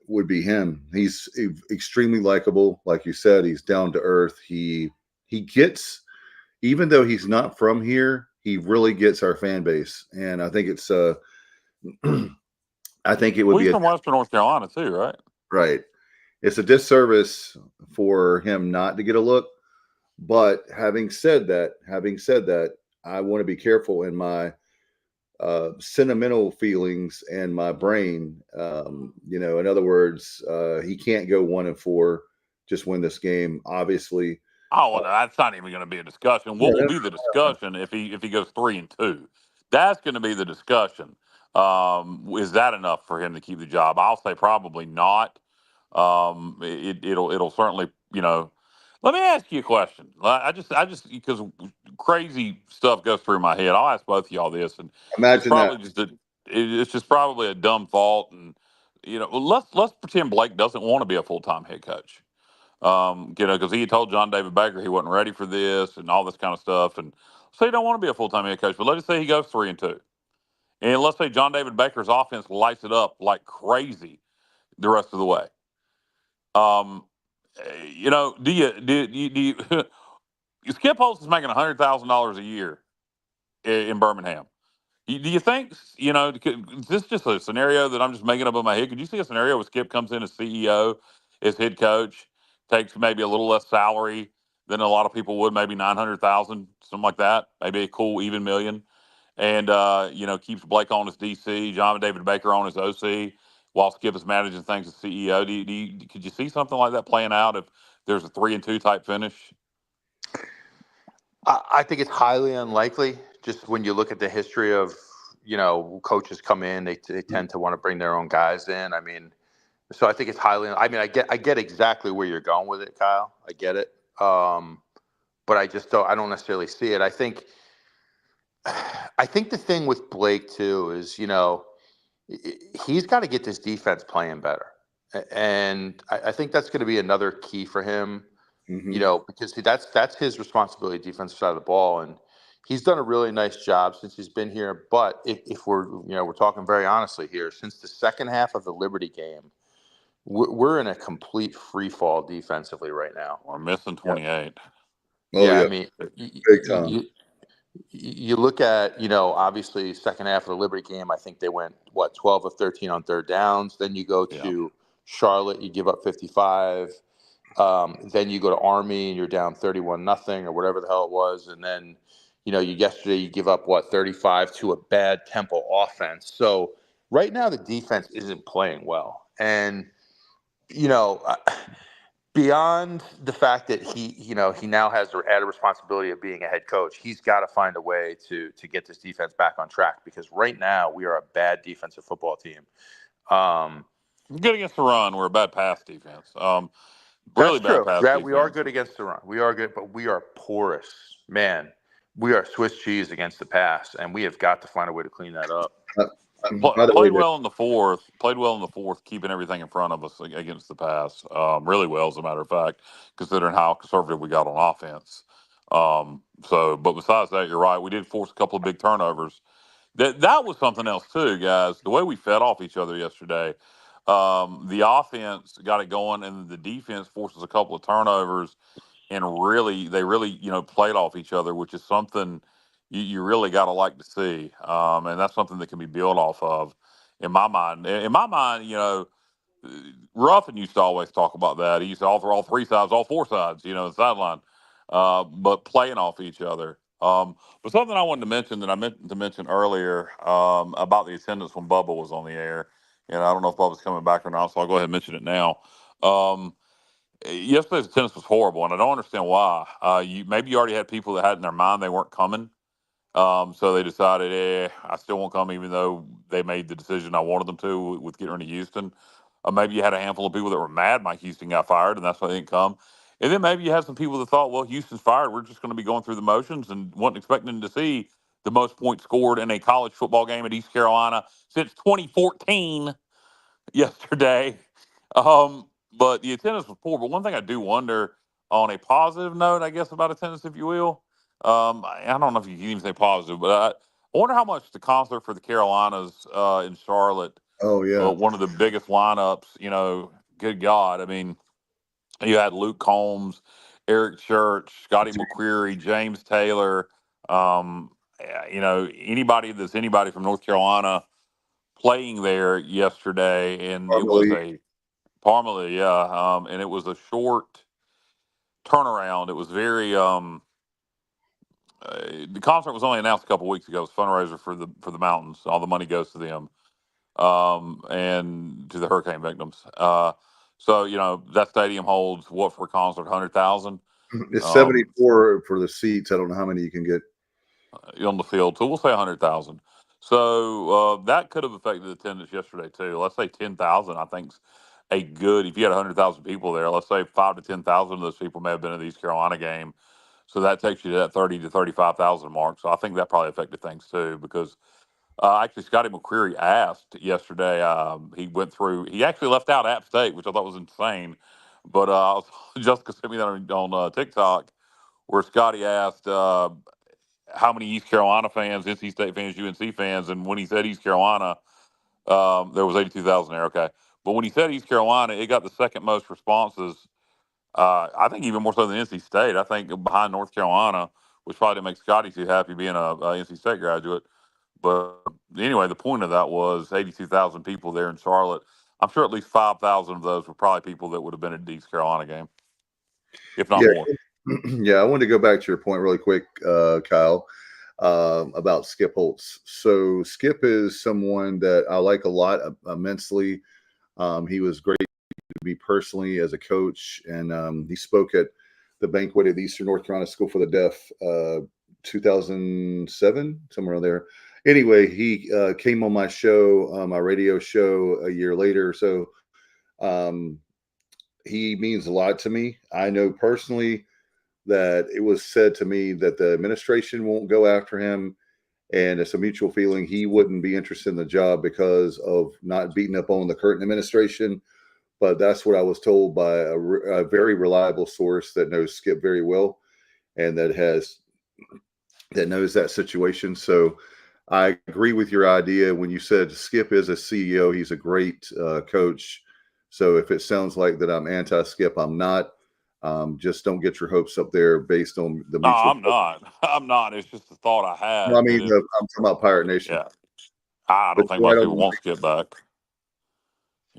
would be him. He's extremely likable, like you said. He's down to earth. He gets, even though he's not from here, he really gets our fan base, and I think it's. I think it would be he's from Western North Carolina too, right? Right. It's a disservice for him not to get a look. But having said that, I want to be careful in my sentimental feelings and my brain. In other words, he can't go 1-4, just win this game. Obviously. Oh, well, that's not even going to be a discussion. What will be the discussion if he goes 3-2? That's going to be the discussion. Is that enough for him to keep the job? I'll say probably not. It'll certainly, Let me ask you a question. I just because crazy stuff goes through my head. I'll ask both of y'all this, and Imagine it's just probably a dumb thought. And let's pretend Blake doesn't want to be a full-time head coach. Because he had told John David Baker he wasn't ready for this and all this kind of stuff. And so he don't want to be a full-time head coach, but let's just say he goes 3-2. And let's say John David Baker's offense lights it up like crazy the rest of the way. Do you Skip Holtz is making $100,000 a year in Birmingham. Do you think, is this just a scenario that I'm just making up in my head? Could you see a scenario where Skip comes in as CEO, as head coach, takes maybe a little less salary than a lot of people would, maybe 900,000, something like that, maybe a cool even million, and keeps Blake on as DC, John David Baker on as OC, while Skip is managing things as CEO? Could you see something like that playing out if there's a 3-2 type finish? I think it's highly unlikely. Just when you look at the history of, coaches come in, they tend to want to bring their own guys in. I mean, so I think it's highly. I mean, I get exactly where you're going with it, Kyle. I get it, but I just don't. I don't necessarily see it. I think the thing with Blake too is, he's got to get this defense playing better, and I think that's going to be another key for him. Mm-hmm. Because that's his responsibility, defensive side of the ball, and he's done a really nice job since he's been here. But if we're talking very honestly here, since the second half of the Liberty game, we're in a complete free fall defensively right now. We're missing 28. Yeah. I mean, big time. You look at, obviously second half of the Liberty game, I think they went 12 of 13 on third downs. Then you go to Charlotte, you give up 55. Then you go to Army and you're down 31-0 or whatever the hell it was. And then, yesterday you give up 35 to a bad Temple offense. So right now the defense isn't playing well. And, beyond the fact that he now has the added responsibility of being a head coach, he's got to find a way to get this defense back on track, because right now we are a bad defensive football team. Good against the run. We're a bad pass defense. Really bad pass defense. We are good against the run. We are good, but we are porous. Man, we are Swiss cheese against the pass, and we have got to find a way to clean that up. Played well in the fourth, keeping everything in front of us against the pass. Really well, as a matter of fact, considering how conservative we got on offense. But besides that, you're right. We did force a couple of big turnovers. That was something else too, guys. The way we fed off each other yesterday. The offense got it going, and the defense forces a couple of turnovers, and they really played off each other, which is something you really got to like to see, and that's something that can be built off of. In my mind, Ruffin used to always talk about that. He used to offer all three sides, all four sides, the sideline, but playing off each other. But something I wanted to mention that I meant to mention earlier about the attendance when Bubba was on the air. And I don't know if Bubba's coming back or not, so I'll go ahead and mention it now. Yesterday's attendance was horrible, and I don't understand why. Maybe you already had people that had in their mind they weren't coming, so they decided, I still won't come, even though they made the decision I wanted them to with getting rid of Houston. Maybe you had a handful of people that were mad Mike Houston got fired, and that's why they didn't come. And then maybe you had some people that thought, well, Houston's fired, we're just going to be going through the motions, and wasn't expecting to see the most points scored in a college football game at East Carolina since 2014. yesterday. But the attendance was poor. But one thing I do wonder, on a positive note, I guess, about attendance, if you will, I don't know if you can even say positive, but I wonder how much the concert for the Carolinas in Charlotte, Oh yeah, one of the biggest lineups, good God. I mean, you had Luke Combs, Eric Church, Scotty McQuarrie, James Taylor, anybody from North Carolina playing there yesterday, and it was probably. a Parmalee, yeah, and it was a short turnaround. It was very the concert was only announced a couple weeks ago. It was a fundraiser for the mountains. All the money goes to them, and to the hurricane victims. So that stadium holds what for a concert, 100,000 It's 74 for the seats. I don't know how many you can get. on the field. So we'll say 100,000. So that could have affected attendance yesterday too. Let's say 10,000. I think's a good. If you had 100,000 people there, let's say 5 to 10,000 of those people may have been at the East Carolina game. So that takes you to that 30 to 35,000 mark. So I think that probably affected things too, because actually Scotty McQuarrie asked yesterday. He went through. He actually left out App State, which I thought was insane. But Jessica sent me that on TikTok, where Scotty asked how many East Carolina fans, NC State fans, UNC fans, and when he said East Carolina, there was 82,000 there. Okay, but when he said East Carolina, it got the second most responses. I think even more so than NC State. I think behind North Carolina, which probably didn't make Scotty too happy being a NC State graduate. But anyway, the point of that was 82,000 people there in Charlotte. I'm sure at least 5,000 of those were probably people that would have been at the East Carolina game, if not Yeah, more. yeah. I wanted to go back to your point really quick, Kyle, about Skip Holtz. So Skip is someone that I like a lot, immensely. He was great to me personally as a coach, and he spoke at the banquet at the Eastern North Carolina School for the Deaf, 2007, somewhere around there. Anyway, he came on my show, my radio show, a year later. So um, he means a lot to me. I know personally that it was said to me that the administration won't go after him, and it's a mutual feeling he wouldn't be interested in the job because of not beating up on the current administration. But that's what I was told by a very reliable source that knows Skip very well, and that knows that situation. So I agree with your idea when you said Skip is a CEO. He's a great coach. So if it sounds like that I'm anti-Skip, I'm not. Just don't get your hopes up there based on the No, mutual. I'm not. I'm not. It's just a thought I No, I had that mean, if, I'm talking about Pirate Nation. yeah, I But don't think you're right most on people the want Skip back.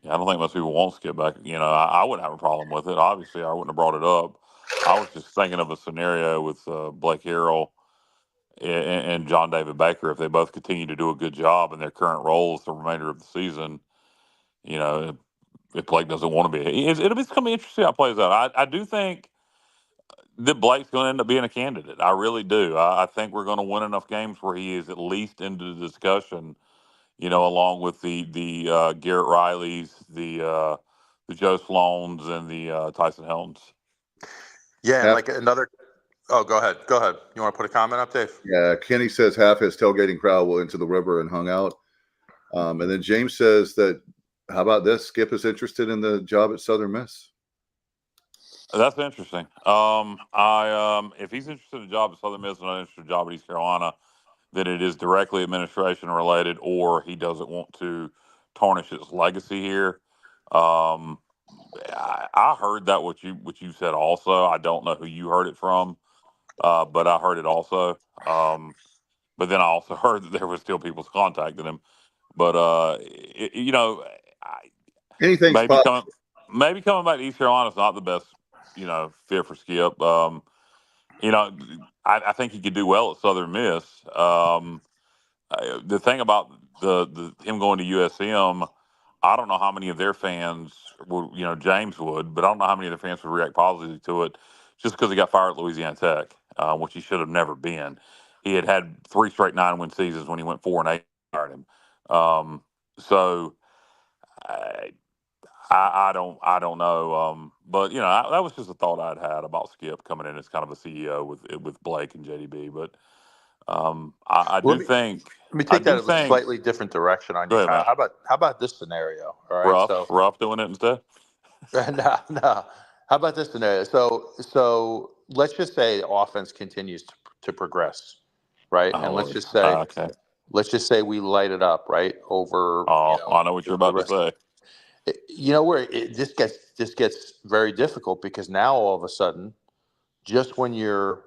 Yeah, I don't think most people want Skip back. I wouldn't have a problem with it. Obviously, I wouldn't have brought it up. I was just thinking of a scenario with Blake Harrell and John David Baker. If they both continue to do a good job in their current roles the remainder of the season, you know, if Blake doesn't want to be, it'll be going to be interesting how it plays out. I do think that Blake's going to end up being a candidate. I really do. I think we're going to win enough games where he is at least into the discussion. Along with the Garrett Rileys, the Joe Sloans, and the Tyson Helms. Yeah, and half, like another. Oh, go ahead. Go ahead. You want to put a comment up, Dave? yeah, Kenny says half his tailgating crowd will into the river and hung out. And then James says that, how about this? Skip is interested in the job at Southern Miss. That's interesting. If he's interested in a job at Southern Miss and not interested in a job at East Carolina, then it is directly administration related, or he doesn't want to tarnish his legacy here. Um, I heard that what you said also. I don't know who you heard it from, but I heard it also. But then I also heard that there were still people contacting him. But I, Anything's maybe possible. coming back to East Carolina is not the best fit for Skip. I think he could do well at Southern Miss. The thing about the him going to USM, I don't know how many of their fans would, James would, but I don't know how many of their fans would react positively to it, just because he got fired at Louisiana Tech, which he should have never been. He had 3 straight 9-win seasons when he went 4-8. Fired him. So I don't know. But that was just a thought I'd had about Skip coming in as kind of a CEO with Blake and JDB. But I Let do me think. let me I take that do a think. slightly different direction on Go you, ahead, Kyle. Matt. How about this scenario? All right, so Rough doing it instead. no, no. How about this scenario? So let's just say the offense continues to progress, right? And Oh, okay. let's just say we light it up, right? Over, Oh, I know what you're the about to rest. say. You know where this gets very difficult because now all of a sudden, just when your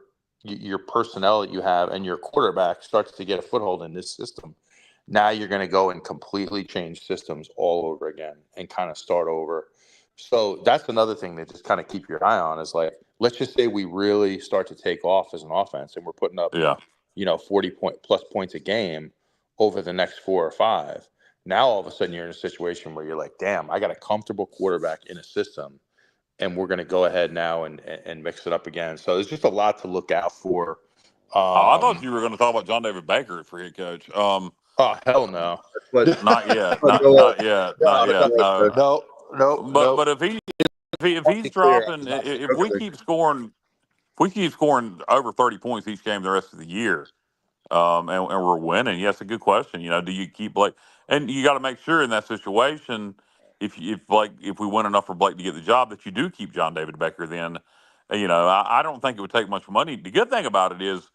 personnel that you have and your quarterback starts to get a foothold in this system, now you're going to go and completely change systems all over again and kind of start over. So that's another thing that just kind of keep your eye on is like, let's just say we really start to take off as an offense and we're putting up, Yeah. 40 plus points a game over the next 4 or 5. Now all of a sudden you're in a situation where you're like, damn, I got a comfortable quarterback in a system and we're going to go ahead now and mix it up again. So there's just a lot to look out for. Oh, I thought you were going to talk about John David Baker for head coach. Oh hell no, But Not yet. but Not yet. Not no, yet. No. no, no, no. But if I'll be he's clear. dropping, I'm not if we keep scoring, over 30 points each game the rest of the year, and we're winning, yes, a good question. Do you keep Blake? And you got to make sure in that situation, if we win enough for Blake to get the job, that you do keep John David Becker. Then, I don't think it would take much money. The good thing about it is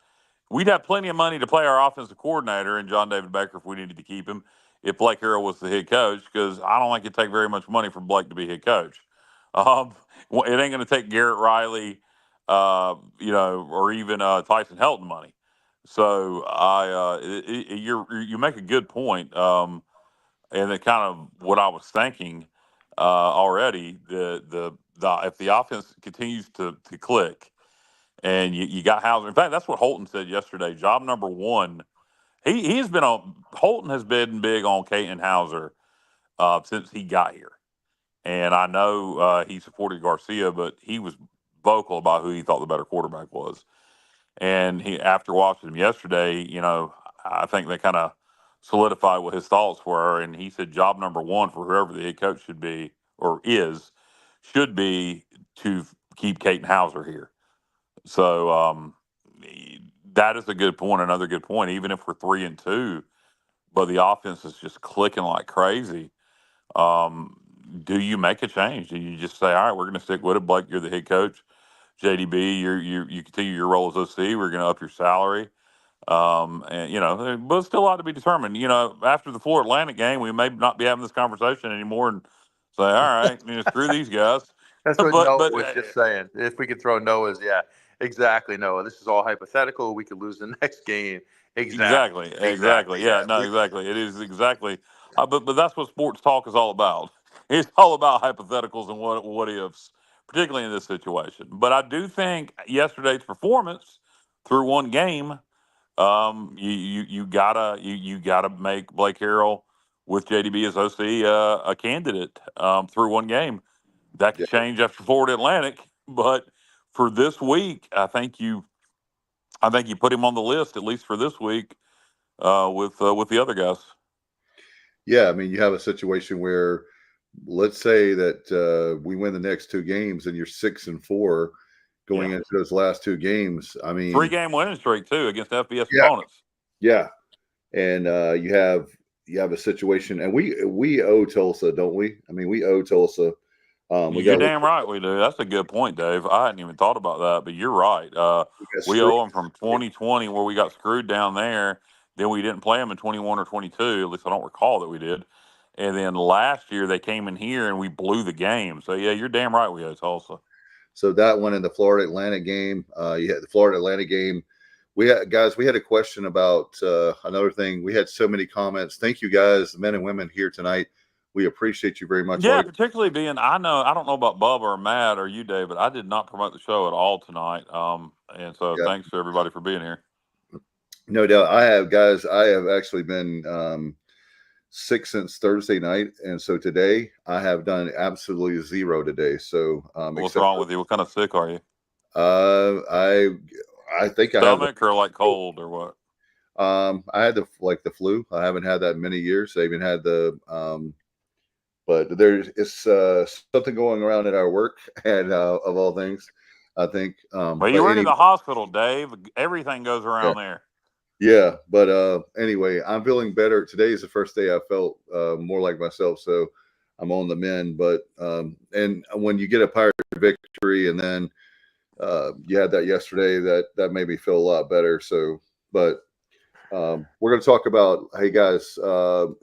we'd have plenty of money to pay our offensive coordinator and John David Becker if we needed to keep him. If Blake Harrell was the head coach, because I don't think it'd take very much money for Blake to be head coach. It ain't going to take Garrett Riley, or even Tyson Helton money. So you make a good point, and it kind of what I was thinking already. The if the offense continues to click, and you got Hauser. In fact, that's what Holton said yesterday. Job number one. He's been on. Holton has been big on Caden Hauser since he got here, and I know he supported Garcia, but he was vocal about who he thought the better quarterback was. And after watching him yesterday, I think they kind of solidified what his thoughts were. And he said, job number one for whoever the head coach should be or should be to keep Caden Hauser here. So that is a good point. Another good point. Even if we're 3-2, but the offense is just clicking like crazy. Do you make a change? Do you just say, all right, we're going to stick with it? Blake, you're the head coach. JDB, you continue your role as OC. We're going to up your salary. And but still a lot to be determined. After the Florida Atlantic game, we may not be having this conversation anymore and say, all right, screw these guys. That's what but Noah was just saying. If we could throw Noah's, yeah, exactly, Noah. This is all hypothetical. We could lose the next game. Exactly. Yeah, Yeah. no, exactly. It is exactly. But that's what sports talk is all about. It's all about hypotheticals and what ifs, particularly in this situation. But I do think yesterday's performance through one game, you gotta make Blake Harrell with JDB as OC a candidate through one game. That could change after Florida Atlantic, but for this week, I think you put him on the list at least for this week with the other guys. Yeah, I mean, you have a situation where, let's say that we win the next 2 games, and you're 6-4 going into those last 2 games. I mean, 3-game winning streak too against FBS yeah, opponents. yeah, and you have a situation, and we owe Tulsa, don't we? I mean, we owe Tulsa. We You're got damn right we do. That's a good point, Dave. I hadn't even thought about that, but you're right. We screwed. owe them from 2020 where we got screwed down there. Then we didn't play them in 21 or 22. At least I don't recall that we did. And then last year they came in here and we blew the game. So yeah, you're damn right we owe Tulsa. So that one in the Florida Atlantic game, you had the Florida Atlantic game. We had a question about another thing. We had so many comments. Thank you guys, the men and women here tonight. We appreciate you very much. Yeah, particularly being I don't know about Bubba or Matt or you, Dave, but I did not promote the show at all tonight. And so thanks to everybody for being here. No doubt. I have actually been sick since Thursday night, and so today I have done absolutely zero today. So what's wrong with you? What kind of sick are you? I think stomach or like cold or what? I had the flu. I haven't had that in many years. I even had but it's something going around at our work, and of all things, I think. Well, you work in the hospital, Dave. Everything goes around there. Yeah, but anyway, I'm feeling better. Today is the first day I felt more like myself, so I'm on the mend. But and when you get a Pirate victory, and then you had that yesterday, that made me feel a lot better. So, but we're going to talk about, hey guys,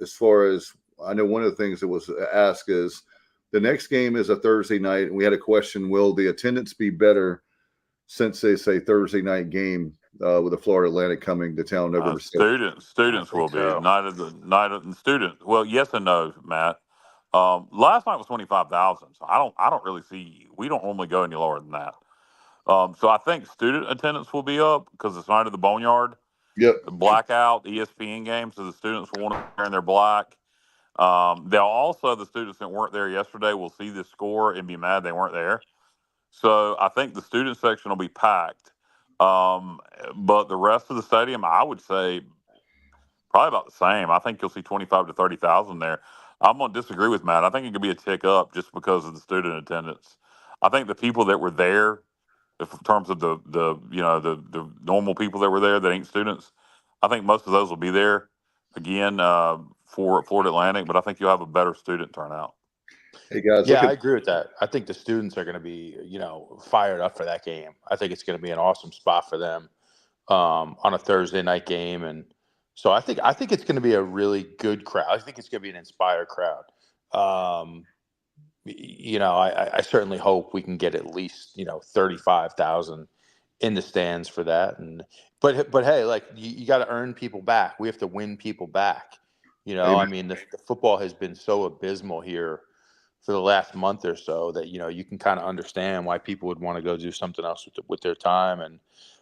as far as I know, one of the things that was asked is the next game is a Thursday night, and we had a question: will the attendance be better since it's a Thursday night game? With the Florida Atlantic coming to town November 6th. Students will be so. night of the student. Well, yes and no, Matt. Last night was 25,000, so I don't really see. We don't normally go any lower than that. So I think student attendance will be up because it's night of the Boneyard. Yep. The blackout ESPN game, so the students will want to wear in their black. They'll also, the students that weren't there yesterday will see the score and be mad they weren't there. So I think the student section will be packed. But the rest of the stadium, I would say probably about the same. I think you'll see 25 to 30,000 there. I'm going to disagree with Matt. I think it could be a tick up just because of the student attendance. I think the people that were there, if in terms of the normal people that were there that ain't students, I think most of those will be there again for Florida Atlantic. But I think you'll have a better student turnout. Hey guys, Yeah, I agree with that. I think the students are going to be, fired up for that game. I think it's going to be an awesome spot for them on a Thursday night game, and so I think it's going to be a really good crowd. I think it's going to be an inspired crowd. I certainly hope we can get at least 35,000 in the stands for that. But hey, like you got to earn people back. We have to win people back. Amen. I mean, the football has been so abysmal here for the last month or so that you can kind of understand why people would want to go do something else with their time. And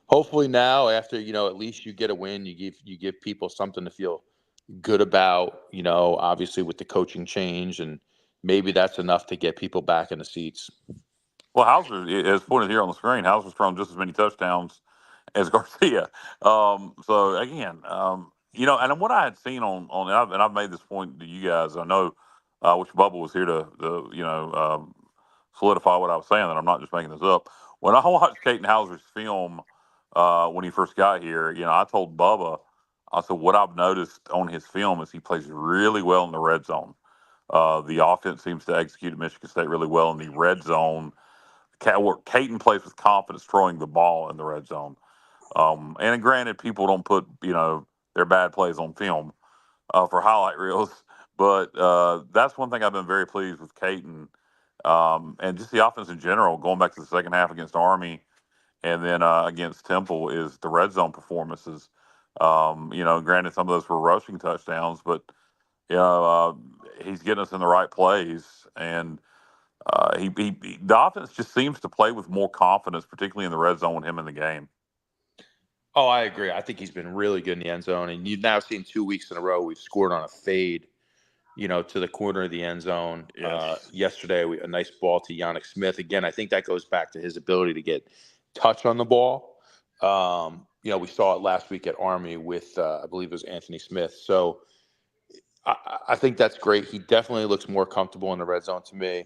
hopefully now, after at least you get a win, you give people something to feel good about. Obviously with the coaching change, and maybe that's enough to get people back in the seats. Well, Hauser, as pointed here on the screen, Hauser's thrown just as many touchdowns as Garcia. So again, and what I had seen and I've made this point to you guys. I know, which Bubba was here to solidify what I was saying. That I'm not just making this up. When I watched Caden Hauser's film when he first got here, I told Bubba, I said what I've noticed on his film is he plays really well in the red zone. The offense seems to execute at Michigan State really well in the red zone. Caden plays with confidence throwing the ball in the red zone. And granted, people don't put their bad plays on film for highlight reels, but that's one thing I've been very pleased with Caden and just the offense in general. Going back to the second half against Army and then against Temple is the red zone performances. Granted, some of those were rushing touchdowns, but he's getting us in the right plays and. The offense just seems to play with more confidence, particularly in the red zone with him in the game. Oh, I agree. I think he's been really good in the end zone, and you've now seen 2 weeks in a row we've scored on a fade, to the corner of the end zone. Yes. Yesterday, a nice ball to Yannick Smith. Again, I think that goes back to his ability to get touch on the ball. We saw it last week at Army with, I believe it was Anthony Smith. So I think that's great. He definitely looks more comfortable in the red zone to me.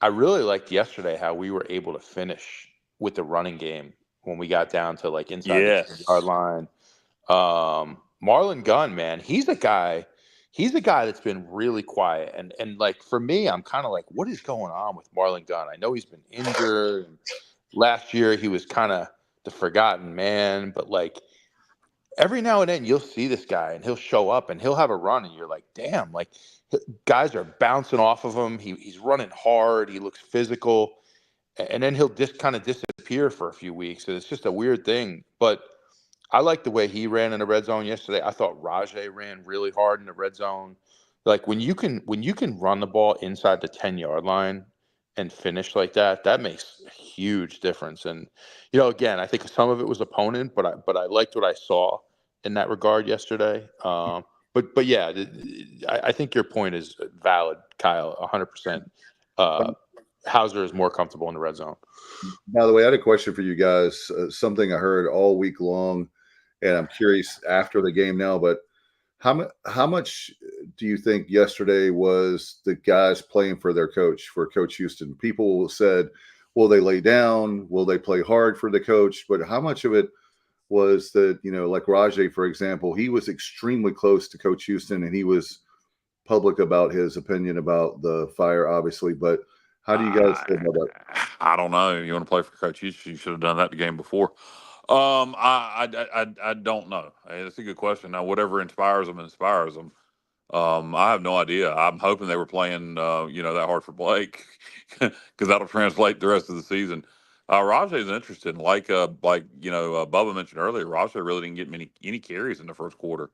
I really liked yesterday how we were able to finish with the running game when we got down to like inside the 10-yard line. Marlon Gunn, man, he's a guy that's been really quiet. And like for me, I'm kind of like, what is going on with Marlon Gunn? I know he's been injured. And last year he was kind of the forgotten man, but like every now and then you'll see this guy and he'll show up and he'll have a run and you're like, damn, like guys are bouncing off of him. He's running hard. He looks physical. And then he'll just kind of disappear for a few weeks. So it's just a weird thing. But I like the way he ran in the red zone yesterday. I thought Rajay ran really hard in the red zone. Like when you can run the ball inside the 10-yard line and finish like that, that makes a huge difference. And again, I think some of it was opponent, but I liked what I saw in that regard yesterday. But yeah, I think your point is valid, Kyle, 100%. Hauser is more comfortable in the red zone. By the way, I had a question for you guys. Something I heard all week long, and I'm curious after the game now. But how much do you think yesterday was the guys playing for their coach, for Coach Houston? People said, "Will they lay down? Will they play hard for the coach?" But how much of it was that, like Rajay, for example, he was extremely close to Coach Houston, and he was public about his opinion about the fire, obviously. But how do you guys feel about that? I don't know. You want to play for Coach Houston? You should have done that the game before. I don't know. It's a good question. Now, whatever inspires them, inspires them. I have no idea. I'm hoping they were playing, that hard for Blake, because that'll translate the rest of the season. Rajay is interested. Bubba mentioned earlier, Rajay really didn't get any carries in the first quarter.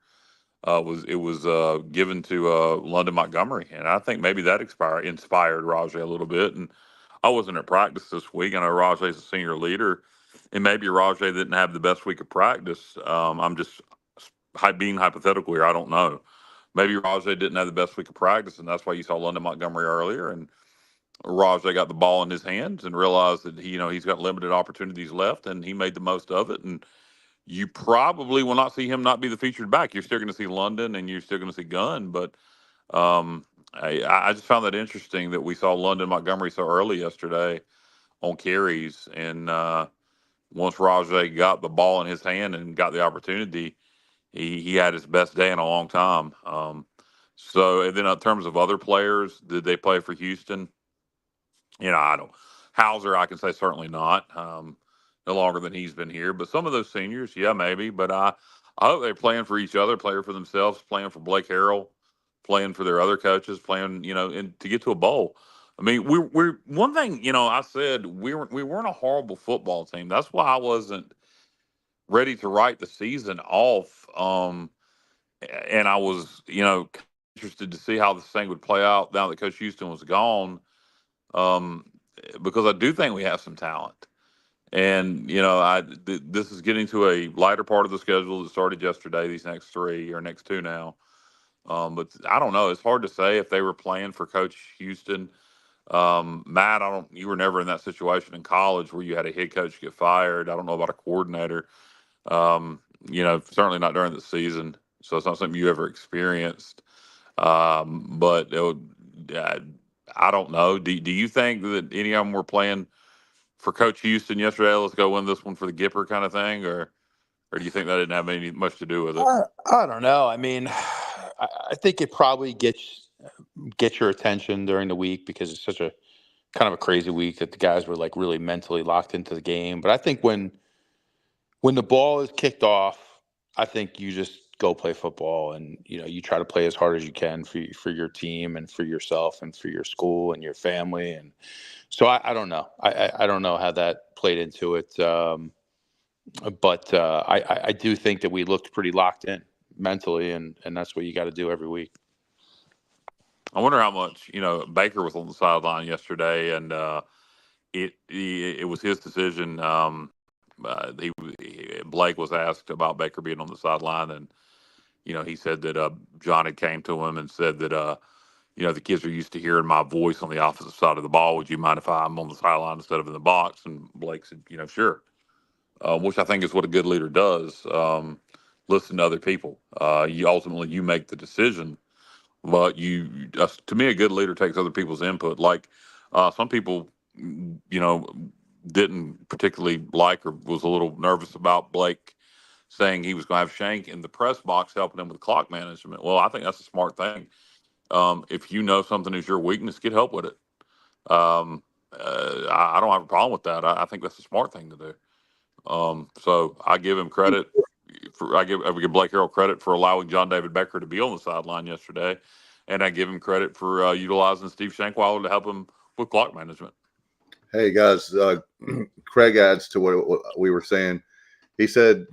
It was given to London Montgomery, and I think maybe that inspired Rajay a little bit. And I wasn't at practice this week. I know Rajay's a senior leader, and maybe Rajay didn't have the best week of practice. I'm just being hypothetical here. I don't know. Maybe Rajay didn't have the best week of practice, and that's why you saw London Montgomery earlier. And Rajay got the ball in his hands and realized that he's got limited opportunities left, and he made the most of it. And you probably will not see him not be the featured back. You're still going to see London, and you're still going to see Gunn. But I just found that interesting that we saw London Montgomery so early yesterday on carries. And once Rajay got the ball in his hand and got the opportunity, he had his best day in a long time. And then in terms of other players, did they play for Houston? I don't. Hauser, I can say certainly not. No longer than he's been here. But some of those seniors, yeah, maybe. But I hope they're playing for each other, playing for themselves, playing for Blake Harrell, playing for their other coaches, playing, and to get to a bowl. I mean, we're one thing, I said we weren't a horrible football team. That's why I wasn't ready to write the season off. And I was, interested to see how this thing would play out now that Coach Houston was gone. Because I do think we have some talent. And this is getting to a lighter part of the schedule that started yesterday. These next two now, but I don't know. It's hard to say if they were playing for Coach Houston. Matt, you were never in that situation in college where you had a head coach get fired. I don't know about a coordinator. Certainly not during the season. So it's not something you ever experienced. But I don't know. Do you think that any of them were playing for Coach Houston yesterday? Let's go win this one for the Gipper kind of thing, or do you think that didn't have much to do with it? I don't know. I mean, I think it probably gets your attention during the week because it's such a kind of a crazy week that the guys were like really mentally locked into the game. But I think when the ball is kicked off, I think you just go play football, and you try to play as hard as you can for your team and for yourself and for your school and your family. And so I don't know. I don't know how that played into it. But I do think that we looked pretty locked in mentally, and that's what you got to do every week. I wonder how much Baker was on the sideline yesterday, and it was his decision. Blake was asked about Baker being on the sideline, and he said that John had came to him and said that the kids are used to hearing my voice on the opposite side of the ball. Would you mind if I'm on the sideline instead of in the box? And Blake said, sure. Which I think is what a good leader does. Listen to other people. You make the decision, but to me, a good leader takes other people's input. Like some people, didn't particularly like or was a little nervous about Blake saying he was going to have Shank in the press box helping him with clock management. Well, I think that's a smart thing. If you know something is your weakness, get help with it. I don't have a problem with that. I think that's a smart thing to do. So I give him credit. I give Blake Harrell credit for allowing John David Becker to be on the sideline yesterday, and I give him credit for utilizing Steve Shankweiler to help him with clock management. Hey guys, Craig adds to what we were saying. He said,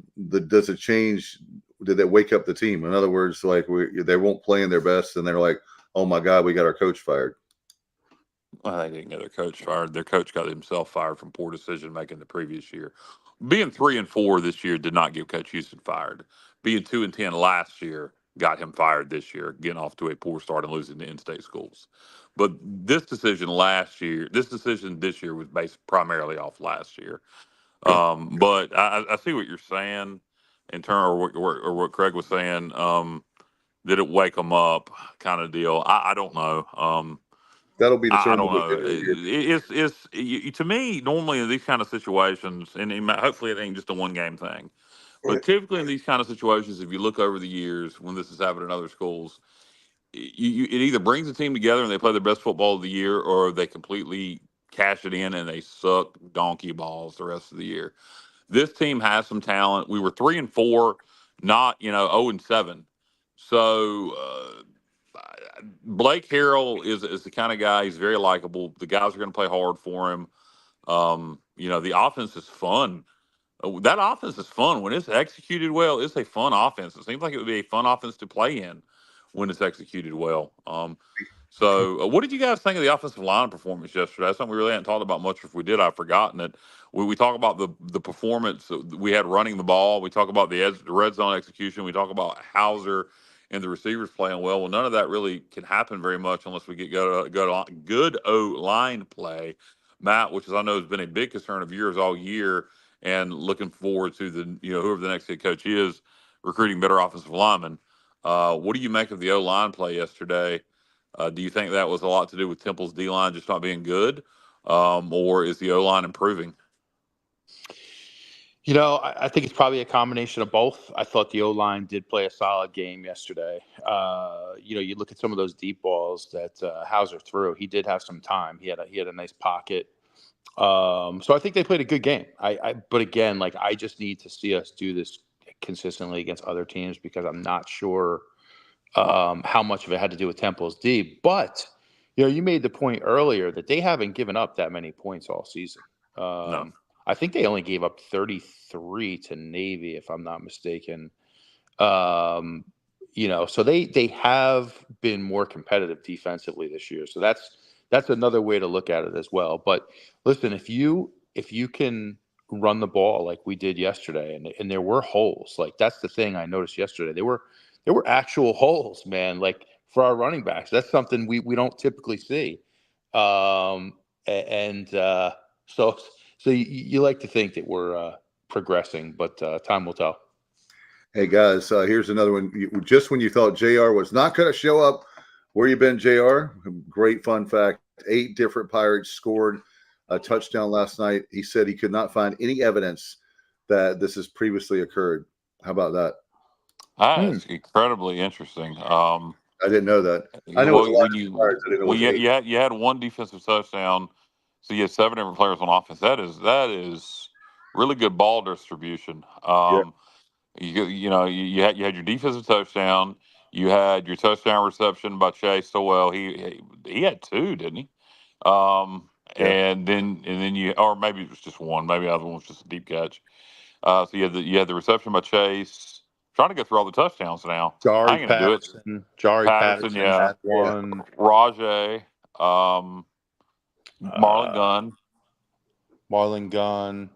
"Does it change? Did that wake up the team?" In other words, like they won't play in their best, and they're like, "Oh my God, we got our coach fired." Well, they didn't get their coach fired. Their coach got himself fired from poor decision making the previous year. Being 3-4 this year did not get Coach Houston fired. Being 2-10 last year got him fired this year, getting off to a poor start and losing to in-state schools. But this decision this year was based primarily off last year. But I see what you're saying in terms of what Craig was saying. Did it wake them up kind of deal? I don't know. That'll be I don't determined. know. To me, normally in these kind of situations, and hopefully it ain't just a one game thing, But typically in these kind of situations, if you look over the years when this has happened in other schools, it either brings the team together and they play their best football of the year, or they completely cash it in and they suck donkey balls the rest of the year. This team has some talent. We were 3-4, not 0-7. So Blake Harrell is the kind of guy. He's very likable. The guys are going to play hard for him. The offense is fun. That offense is fun when it's executed well. It's a fun offense. It seems like it would be a fun offense to play in when it's executed well. What did you guys think of the offensive line performance yesterday? That's something we really hadn't talked about much. If we did, I've forgotten it. We talk about the performance we had running the ball. We talk about the red zone execution. We talk about Hauser and the receivers playing well. Well, none of that really can happen very much unless we get good O-line play, Matt, which I know has been a big concern of yours all year. And looking forward to whoever the next head coach is, recruiting better offensive linemen. What do you make of the O-line play yesterday? Do you think that was a lot to do with Temple's D-line just not being good, or is the O-line improving? I think it's probably a combination of both. I thought the O-line did play a solid game yesterday. You look at some of those deep balls that Hauser threw. He did have some time. He had a nice pocket. So I think they played a good game. But again, I just need to see us do this consistently against other teams because I'm not sure how much of it had to do with Temple's D. But you made the point earlier that they haven't given up that many points all season. No. I think they only gave up 33 to Navy, if I'm not mistaken. So they have been more competitive defensively this year. So that's another way to look at it as well. But listen, if you can run the ball like we did yesterday, and there were holes, that's the thing I noticed yesterday. There were actual holes, man. For our running backs, that's something we don't typically see. So you like to think that we're progressing, but time will tell. Hey guys, here's another one. Just when you thought JR was not going to show up, where you been, JR? Great fun fact. 8 different Pirates scored a touchdown last night. He said he could not find any evidence that this has previously occurred. How about that? It's incredibly interesting. I didn't know that. I know you had one defensive touchdown, so you had 7 different players on offense. That is really good ball distribution. You had your defensive touchdown. You had your touchdown reception by Chase Sowell. He had 2, didn't he? And then you, or maybe it was just 1. Maybe the other one was just a deep catch. So you had the reception by Chase. Trying to get through all the touchdowns now. Jari Patterson Yeah. had 1. Rajay, Marlon Gunn.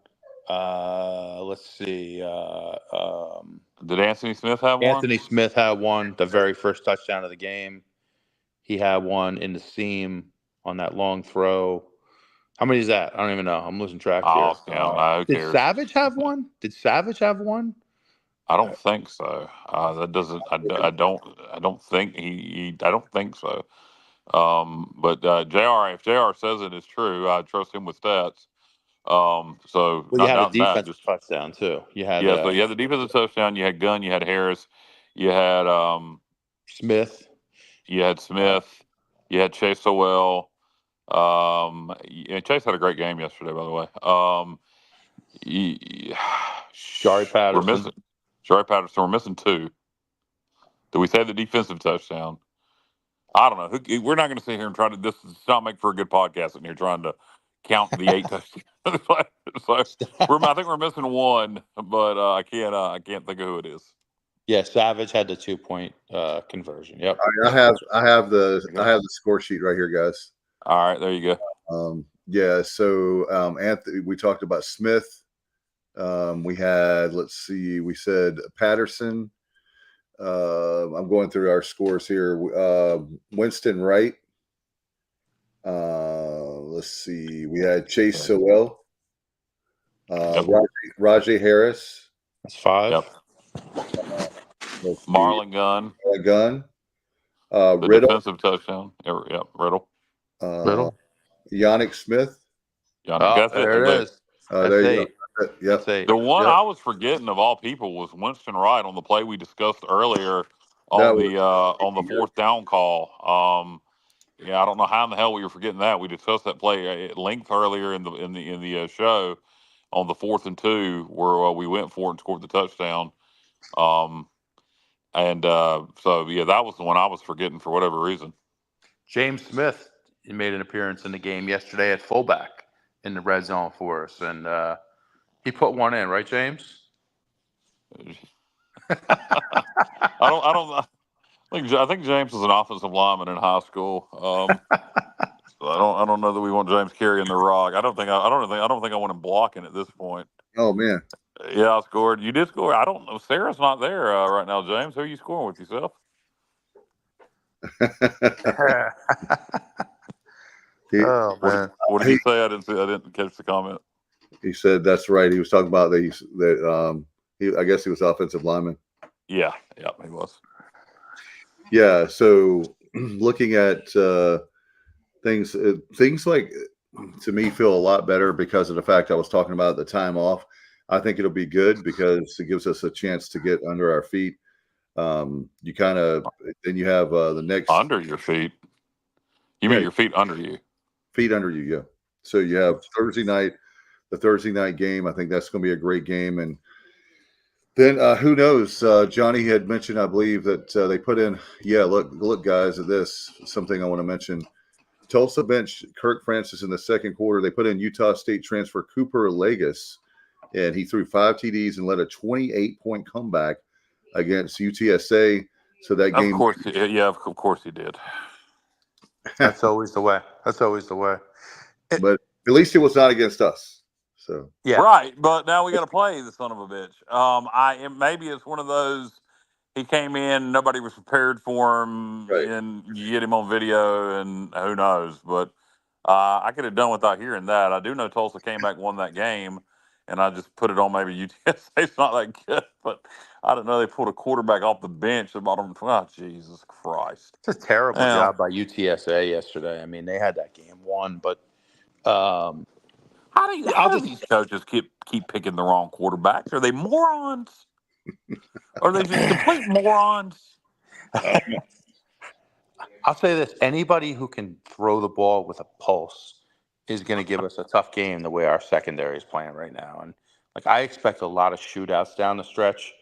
Let's see. Did Anthony Smith have 1? Anthony Smith had 1. The very first touchdown of the game. He had 1 in the seam on that long throw. How many is that? I don't even know. I'm losing track here. Did Savage have 1? I don't think so. That doesn't. I don't think he. I don't think so. But Jr. If Jr. says it is true, I trust him with stats. So you had a defensive touchdown too. So you had the defensive touchdown. You had Gunn. You had Harris. You had Smith. You had Smith. You had Chase Sowell. Chase had a great game yesterday, by the way. Jari Patterson. Jari Patterson. We're missing 2. Did we say the defensive touchdown? I don't know. We're not going to sit here and try to. This does not make for a good podcast in here trying to count the 8 touchdowns. I think we're missing 1, but I can't think of who it is. Yeah, Savage had the 2-point conversion. Yep. I have the score sheet right here, guys. All right, there you go. So Anthony, we talked about Smith. We had, we said Patterson. I'm going through our scores here. Winston Wright. We had Chase Sowell. Rajay Harris. That's 5. Yep. Marlon Gunn. The Riddle. Defensive touchdown. Yep, Riddle. Riddle. Yannick Smith. There it is. There you go. Yep. The one I was forgetting of all people was Winston Wright on the play we discussed earlier That on the fourth down call. I don't know how in the hell we were forgetting that. We discussed that play at length earlier in the show on the 4th and 2 where we went for it and scored the touchdown. That was the one I was forgetting for whatever reason. James Smith made an appearance in the game yesterday at fullback in the red zone for us, and he put one in, right, James? I think James was an offensive lineman in high school. I don't know that we want James carrying the rock. I don't think I want him blocking at this point. Oh man. Yeah, I scored. You did score. I don't know. Sarah's not there right now, James. Who are you scoring with yourself? Oh man. What did he say? I didn't catch the comment. He said that's right. He was talking about that. I guess he was offensive lineman. Yeah, he was. Yeah. So looking at things like to me feel a lot better because of the fact I was talking about the time off. I think it'll be good because it gives us a chance to get under our feet. Then you have the next under your feet. You mean your feet under you? Feet under you, yeah. So you have the Thursday night game. I think that's going to be a great game. And then who knows? Johnny had mentioned, I believe, that they put in. Yeah, look, guys, at this. Something I want to mention. Tulsa bench Kirk Francis in the second quarter. They put in Utah State transfer Cooper Legas, and he threw 5 TDs and led a 28-point comeback against UTSA. So that game, of course he did. That's always the way. But at least it was not against us. So yeah, right. But now we got to play the son of a bitch. Maybe it's one of those. He came in, nobody was prepared for him, right. And you get him on video, and who knows? But I could have done without hearing that. I do know Tulsa came back, won that game, and I just put it on maybe UTSA's not that good, but I didn't know they pulled a quarterback off the bench. The bottom. Oh, Jesus Christ! It's a terrible job by UTSA yesterday. I mean, they had that game won, but how do these coaches keep picking the wrong quarterbacks? Are they morons? Are they just complete morons? I'll say this: anybody who can throw the ball with a pulse is going to give us a tough game. The way our secondary is playing right now, and I expect a lot of shootouts down the stretch.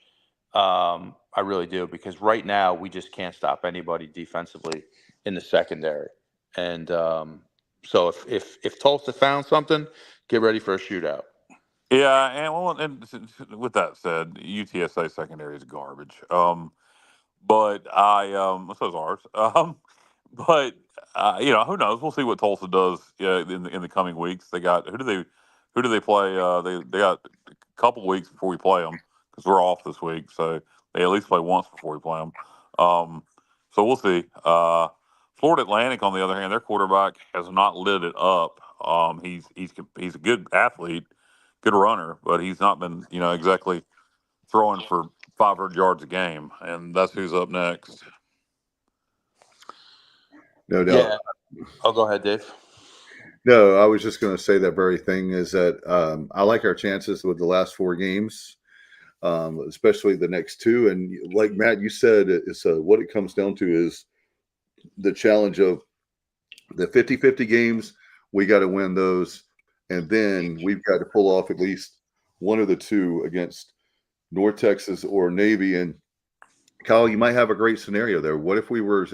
I really do, because right now we just can't stop anybody defensively in the secondary. And so if Tulsa found something, get ready for a shootout. Yeah, and with that said, UTSA secondary is garbage. But so is ours. But who knows? We'll see what Tulsa does in the coming weeks. They got who do they play? They got a couple weeks before we play them because we're off this week. So they at least play once before we play them. So we'll see. Florida Atlantic, on the other hand, their quarterback has not lit it up. He's a good athlete, good runner, but he's not been exactly throwing for 500 yards a game, and that's who's up next. No doubt. Yeah. Oh, go ahead, Dave. No, I was just going to say that very thing is that I like our chances with the last 4 games, especially the next 2. And like Matt, you said, it's what it comes down to is the challenge of the 50-50 games. We got to win those, and then we've got to pull off at least one of the 2 against North Texas or Navy. And Kyle, you might have a great scenario there. What if we were?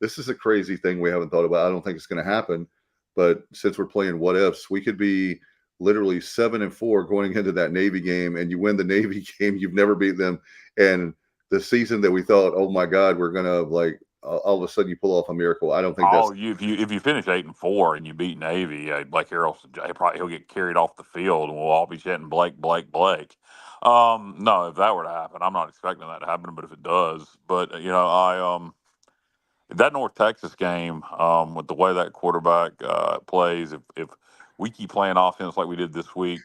This is a crazy thing we haven't thought about. I don't think it's going to happen, but since we're playing what ifs, we could be literally 7-4 going into that Navy game, and you win the Navy game. You've never beat them, and the season that we thought, oh my God, we're gonna all of a sudden you pull off a miracle. I don't think that's. If you finish 8-4 and you beat Navy, Blake Harrell, he'll get carried off the field, and we'll all be chanting Blake. No, if that were to happen, I'm not expecting that to happen, but if it does, that North Texas game, with the way that quarterback plays, if we keep playing offense like we did this week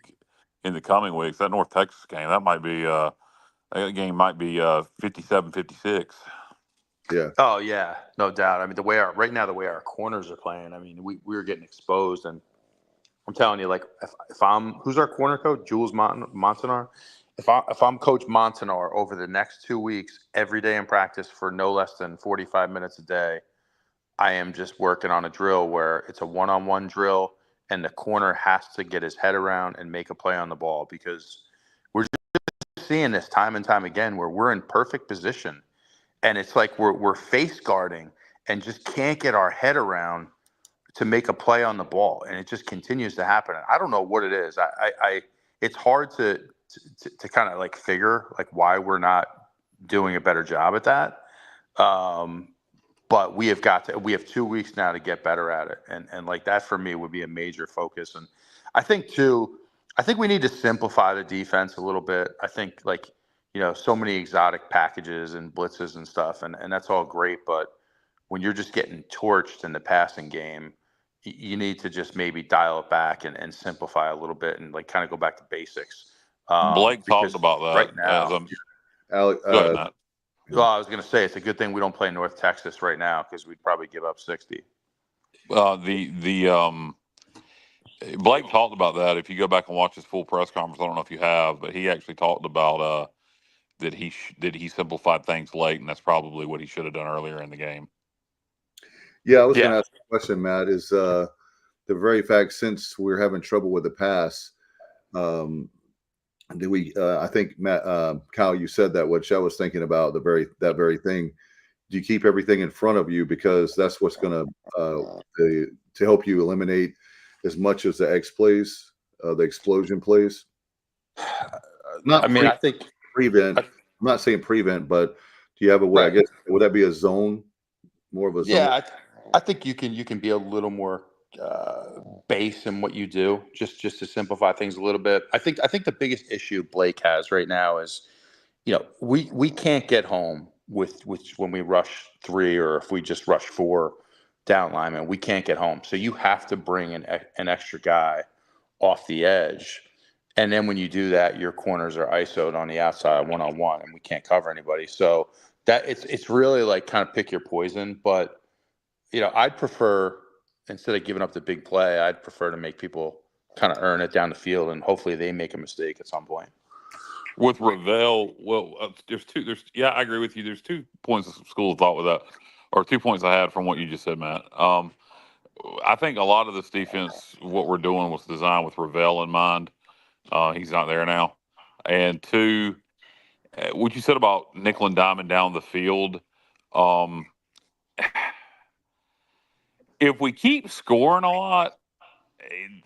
in the coming weeks, that North Texas game, that game might be 57-56. Yeah. Oh yeah, no doubt. I mean, right now the way our corners are playing, I mean, we're getting exposed, and I'm telling you, like if I'm who's our corner coach, Jules Montanar. If I'm Coach Montanar over the next 2 weeks, every day in practice for no less than 45 minutes a day, I am just working on a drill where it's a one-on-one drill, and the corner has to get his head around and make a play on the ball, because we're just seeing this time and time again where we're in perfect position, and it's like we're face guarding and just can't get our head around to make a play on the ball, and it just continues to happen. I don't know what it is. I it's hard to kind of like figure like why we're not doing a better job at that. But we have 2 weeks now to get better at it, and like that for me would be a major focus. And I think we need to simplify the defense a little bit. I think like so many exotic packages and blitzes and stuff, and that's all great, but when you're just getting torched in the passing game, you need to just maybe dial it back and simplify a little bit and like kind of go back to basics. Blake Because talked about that right now, Alex, go ahead, Matt. well, I was going to say it's a good thing we don't play North Texas right now because we'd probably give up 60. Blake talked about that. If you go back and watch his full press conference, I don't know if you have, but he actually talked about that he simplified things late, and that's probably what he should have done earlier in the game. Yeah, I was going to ask a question, Matt. Is the very fact, since we're having trouble with the pass, do we? I think Matt, Kyle, you said that, which I was thinking about that very thing. Do you keep everything in front of you because that's what's going to help you eliminate as much as the X plays, the explosion plays? I think prevent. I'm not saying prevent, but do you have a way? Right. I guess would that be a zone? More of a zone? Yeah, I think you can be a little more base in what you do, just to simplify things a little bit. I think the biggest issue Blake has right now is, we can't get home with when we rush 3 or if we just rush 4 down linemen, we can't get home. So you have to bring an extra guy off the edge. And then when you do that, your corners are ISO'd on the outside one-on-one, and we can't cover anybody. So that it's really like kind of pick your poison. But I'd prefer, instead of giving up the big play, I'd prefer to make people kind of earn it down the field, and hopefully they make a mistake at some point. With Ravel, I agree with you. There's 2 points of school of thought with that, or 2 points I had from what you just said, Matt. I think a lot of this defense, what we're doing, was designed with Ravel in mind. He's not there now. And 2, what you said about nickel and diamond down the field, if we keep scoring a lot,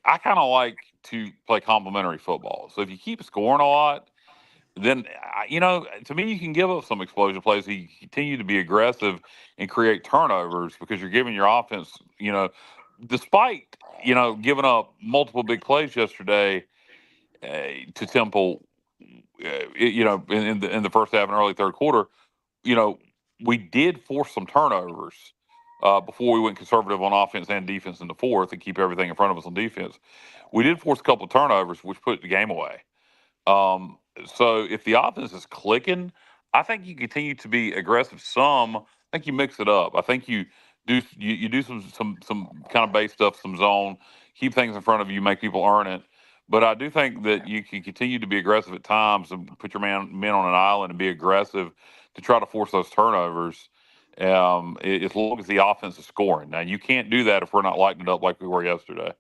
I kind of like to play complementary football. So if you keep scoring a lot, then, to me, you can give up some explosion plays. You continue to be aggressive and create turnovers because you're giving your offense, despite, giving up multiple big plays yesterday to Temple, in the first half and early third quarter, we did force some turnovers before we went conservative on offense and defense in the fourth and keep everything in front of us on defense. We did force a couple of turnovers, which put the game away. So if the offense is clicking, I think you continue to be aggressive some. I think you mix it up. I think you do some kind of base stuff, some zone, keep things in front of you, make people earn it. But I do think that you can continue to be aggressive at times and put your men on an island and be aggressive to try to force those turnovers, as long as the offense is scoring. Now, you can't do that if we're not lighting it up like we were yesterday.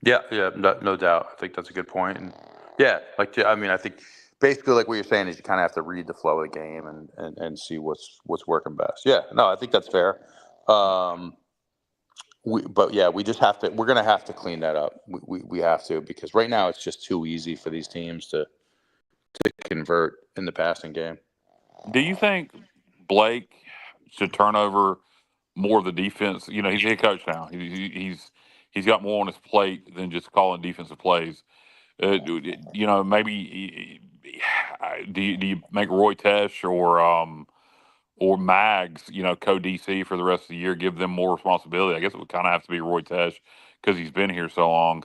Yeah, no doubt. I think that's a good point. And yeah, I think basically like what you're saying is you kind of have to read the flow of the game and see what's working best. Yeah, no, I think that's fair. We just have to. We're going to have to clean that up. We have to, because right now it's just too easy for these teams to convert in the passing game. Do you think Blake should turn over more of the defense? He's a head coach now. He's got more on his plate than just calling defensive plays. Maybe do you make Roy Tesh or Mags, co-DC for the rest of the year, give them more responsibility? I guess it would kind of have to be Roy Tesh because he's been here so long.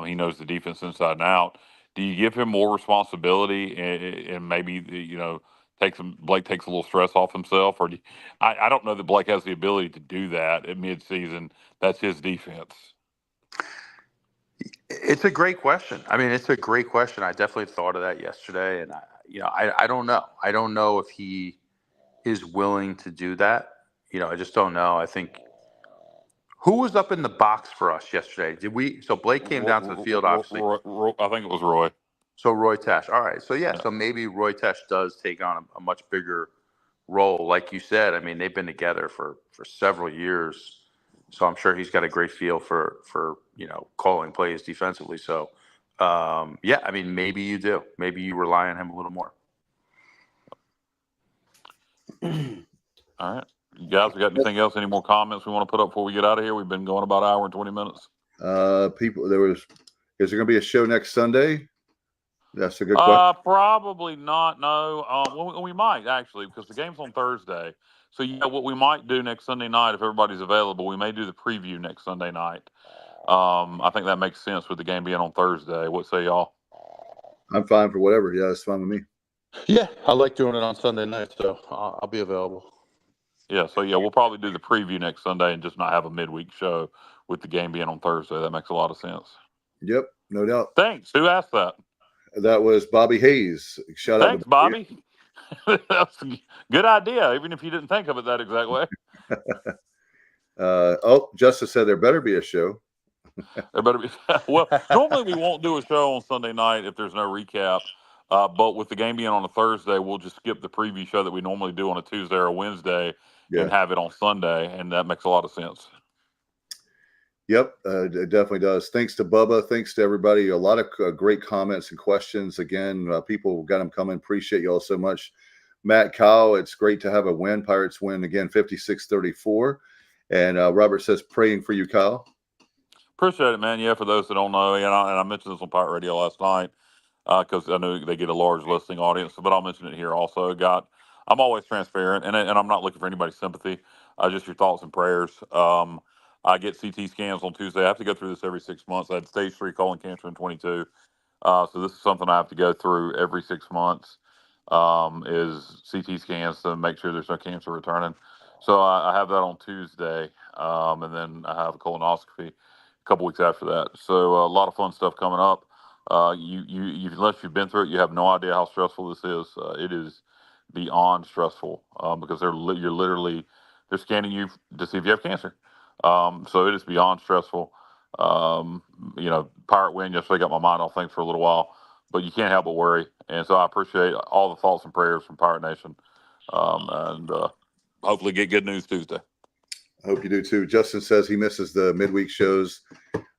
He knows the defense inside and out. Do you give him more responsibility and maybe Blake takes a little stress off himself? Or I don't know that Blake has the ability to do that at midseason. That's his defense. It's a great question. I mean, it's a great question. I definitely thought of that yesterday, and I don't know. I don't know if he is willing to do that. I just don't know. I think who was up in the box for us yesterday? Did we? So Blake came down to the field, obviously. I think it was Roy. So Roy Tash. All right. So so maybe Roy Tash does take on a much bigger role, like you said. I mean, they've been together for several years, so I'm sure he's got a great feel for calling plays defensively. So I mean, maybe you do. Maybe you rely on him a little more. All right. You guys, we got anything else? Any more comments we want to put up before we get out of here? We've been going about an hour and 20 minutes. Is there going to be a show next Sunday? That's a good question. Probably not. No. We might actually, because the game's on Thursday. So what we might do next Sunday night, if everybody's available, we may do the preview next Sunday night. I think that makes sense with the game being on Thursday. What say y'all? I'm fine for whatever. Yeah, it's fine with me. Yeah, I like doing it on Sunday night, so I'll be available. Yeah, so we'll probably do the preview next Sunday and just not have a midweek show with the game being on Thursday. That makes a lot of sense. Yep, no doubt. Thanks. Who asked that? That was Bobby Hayes. Shout out to Bobby. That's a good idea, even if you didn't think of it that exact way. Justice said there better be a show. There better be. Well, normally we won't do a show on Sunday night if there's no recap. But with the game being on a Thursday, we'll just skip the preview show that we normally do on a Tuesday or a Wednesday and have it on Sunday, and that makes a lot of sense. Yep, it definitely does. Thanks to Bubba. Thanks to everybody. A lot of great comments and questions. Again, people got them coming. Appreciate you all so much. Matt, Kyle, it's great to have a win. Pirates win again, 56-34. And Robert says, praying for you, Kyle. Appreciate it, man. Yeah, for those that don't know, and I mentioned this on Pirate Radio last night because I know they get a large listening audience, but I'll mention it here also. I'm always transparent, and I'm not looking for anybody's sympathy. Just your thoughts and prayers. I get CT scans on Tuesday. I have to go through this every 6 months. I had stage 3 colon cancer in 22. So this is something I have to go through every 6 months, is CT scans to make sure there's no cancer returning. So I have that on Tuesday, and then I have a colonoscopy a couple weeks after that. So a lot of fun stuff coming up. You unless you've been through it, you have no idea how stressful this is. It is beyond stressful because they're scanning you to see if you have cancer. So it is beyond stressful. Pirate win yesterday got my mind off things for a little while, but you can't help but worry. And so I appreciate all the thoughts and prayers from Pirate Nation. And hopefully get good news Tuesday. I hope you do too. Justin says he misses the midweek shows.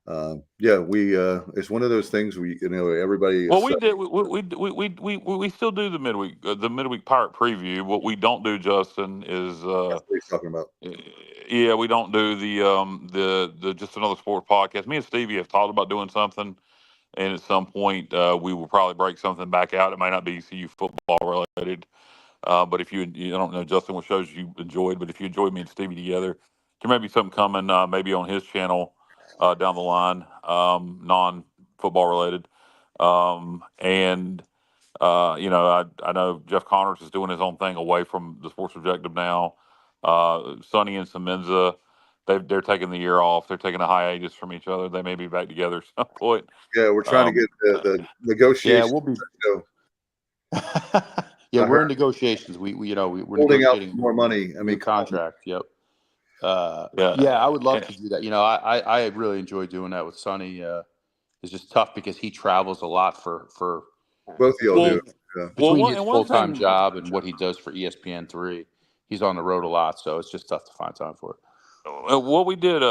It's one of those things everybody. Well, we still do the midweek Pirate preview. What we don't do, Justin, is what he's talking about. Yeah, we don't do the Just Another Sports podcast. Me and Stevie have talked about doing something, and at some point we will probably break something back out. It may not be CU football related, but if you don't know, Justin, what shows you enjoyed, but if you enjoyed me and Stevie together, there may be something coming maybe on his channel down the line, non-football related. I know Jeff Connors is doing his own thing away from the Sports Objective now. Sonny and Semenza, they're taking the year off. They're taking a hiatus from each other. They may be back together at some point. Yeah, we're trying to get the negotiations. Yeah, we're in negotiations. We're holding negotiating out more money. I mean, contract. Yep. I would love to do that. I really enjoy doing that with Sonny. It's just tough because he travels a lot for both of y'all do. Between his full-time job and what he does for ESPN3, he's on the road a lot, so it's just tough to find time for it. What we did,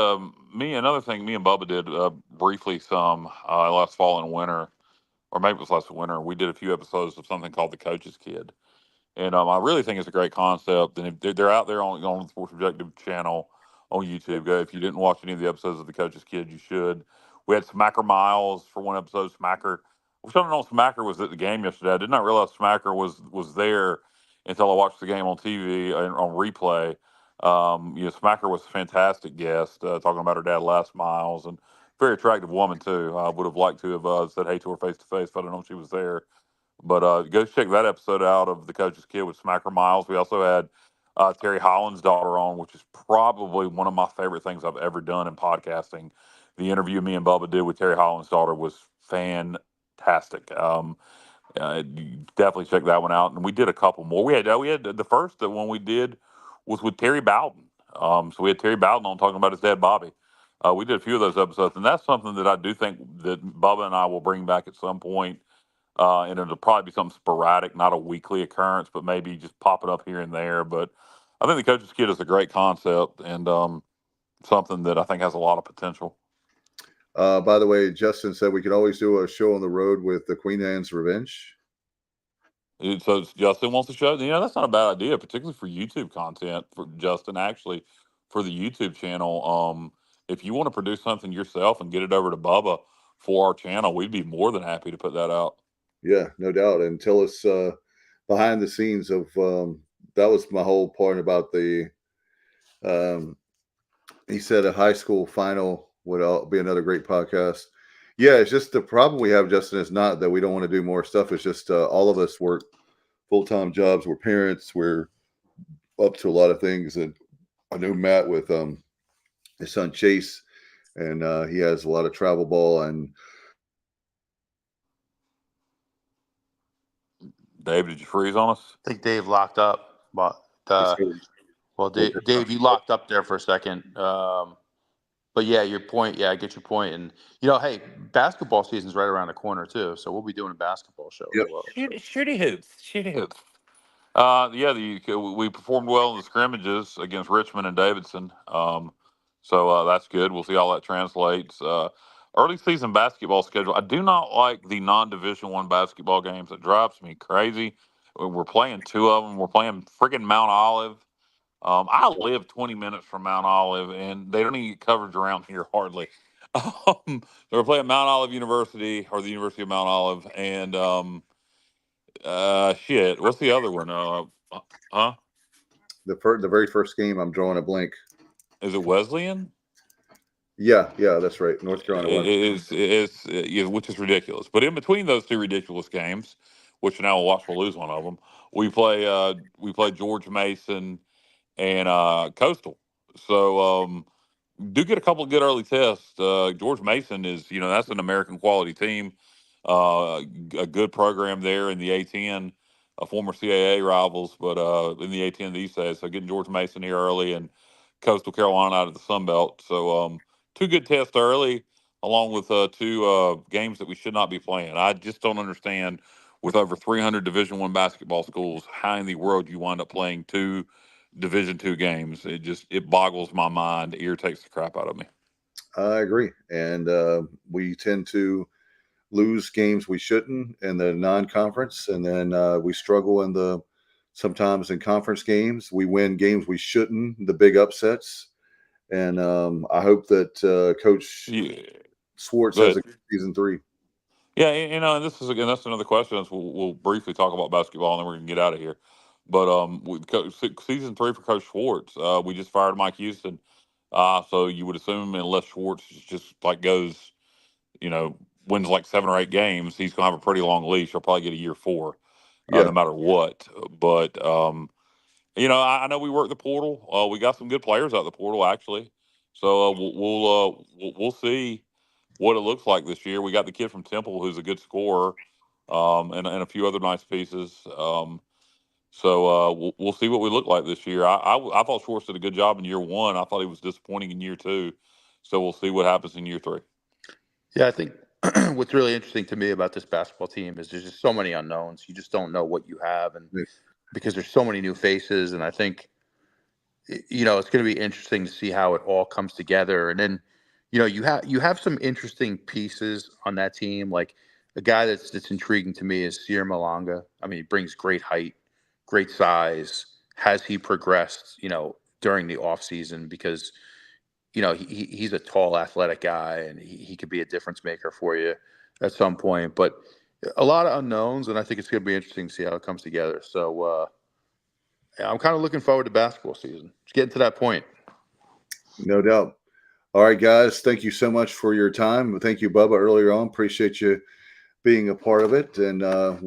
me and Bubba did briefly some last fall and winter, or maybe it was last winter. We did a few episodes of something called The Coach's Kid. And I really think it's a great concept. And if they're out there on the Sports Objective channel on YouTube, go. If you didn't watch any of the episodes of The Coach's Kid, you should. We had Smacker Miles for one episode. Smacker. I wish I know Smacker was at the game yesterday. I did not realize Smacker was there until I watched the game on TV and on replay. Smacker was a fantastic guest, talking about her dad, Les Miles, and very attractive woman too. I would have liked to have said hey to her face to face if I didn't know she was there. But go check that episode out of The Coach's Kid with Smacker Miles. We also had Terry Holland's daughter on, which is probably one of my favorite things I've ever done in podcasting. the interview me and Bubba did with Terry Holland's daughter was fantastic. Definitely check that one out. And we did a couple more. We had the first one we did was with Terry Bowden. So we had Terry Bowden on talking about his dad Bobby. We did a few of those episodes, and that's something that I do think that Bubba and I will bring back at some point. And it'll probably be something sporadic, not a weekly occurrence, but maybe just popping up here and there. But I think the Coach's Kid is a great concept and something that I think has a lot of potential. By the way, Justin said we could always do a show on the road with the Queen Anne's Revenge. So Justin wants to show. That's not a bad idea, particularly for YouTube content. For Justin, actually, for the YouTube channel, if you want to produce something yourself and get it over to Bubba for our channel, we'd be more than happy to put that out. Yeah, no doubt. And tell us behind the scenes of that was my whole point about the. He said a high school final would be another great podcast. Yeah, it's just the problem we have, Justin, is not that we don't want to do more stuff. It's just all of us work full-time jobs. We're parents. We're up to a lot of things. And I know Matt with his son Chase, and he has a lot of travel ball. And Dave, did you freeze on us? I think Dave locked up. But Dave, you locked up there for a second. But yeah, your point. Yeah, I get your point. And hey, basketball season's right around the corner too, so we'll be doing a basketball show as well. Shooty hoops. We performed well in the scrimmages against Richmond and Davidson. So that's good. We'll see how that translates. Early season basketball schedule. I do not like the non-Division I basketball games. It drives me crazy. We're playing two of them. We're playing freaking Mount Olive. I live 20 minutes from Mount Olive, and they don't even get coverage around here hardly. So we're playing Mount Olive University, or the University of Mount Olive, and what's the other one? The very first game, I'm drawing a blank. Is it Wesleyan? Yeah, that's right. North Carolina. Which is ridiculous. But in between those two ridiculous games, which now we'll watch, we'll lose one of them. We play George Mason and Coastal. So do get a couple of good early tests. George Mason is, that's an American quality team. A good program there in the A10, former CAA rivals, but in the A10 these days. So getting George Mason here early and Coastal Carolina out of the Sun Belt. So two good tests early, along with two games that we should not be playing. I just don't understand, with over 300 Division I basketball schools, how in the world you wind up playing two Division II games. It boggles my mind. It irritates the crap out of me. I agree. And we tend to lose games we shouldn't in the non-conference, and then we struggle sometimes in conference games. We win games we shouldn't, the big upsets. And I hope that Coach Schwartz has a good season 3. Yeah, and that's another question. We'll briefly talk about basketball, and then we're going to get out of here. But season 3 for Coach Schwartz, we just fired Mike Houston. So you would assume, unless Schwartz just goes, wins 7 or 8 games, he's going to have a pretty long leash. He'll probably get a year 4, no matter what. But I know we work the portal. We got some good players out of the portal, actually. So we'll see what it looks like this year. We got the kid from Temple who's a good scorer, and a few other nice pieces. So we'll see what we look like this year. I thought Schwartz did a good job in year 1. I thought he was disappointing in year 2. So we'll see what happens in year 3. Yeah, I think what's really interesting to me about this basketball team is there's just so many unknowns. You just don't know what you have, and because there's so many new faces. And I think, it's going to be interesting to see how it all comes together. And then, you have some interesting pieces on that team. Like a guy that's intriguing to me is Sierra Malanga. I mean, he brings great height, great size. Has he progressed, during the offseason? Because, he's a tall, athletic guy, and he could be a difference maker for you at some point. But a lot of unknowns, and I think it's going to be interesting to see how it comes together. So I'm kind of looking forward to basketball season. It's getting to that point. No doubt. All right, guys, thank you so much for your time. Thank you, Bubba, earlier on. Appreciate you being a part of it. And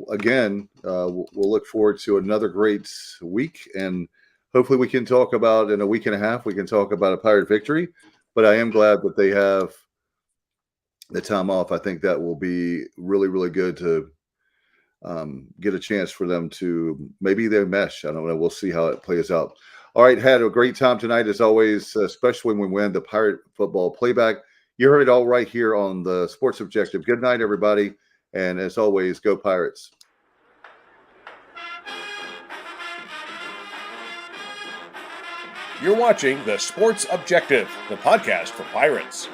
again, we'll look forward to another great week. And hopefully we can talk about, in a week and a half, we can talk about a Pirate victory. But I am glad that they have the time off, I think that will be really, really good to get a chance for them to maybe they mesh. I don't know. We'll see how it plays out. All right, had a great time tonight as always, especially when we win the Pirate Football Playback. You heard it all right here on the Sports Objective. Good night, everybody. And as always, go Pirates. You're watching the Sports Objective, the podcast for Pirates.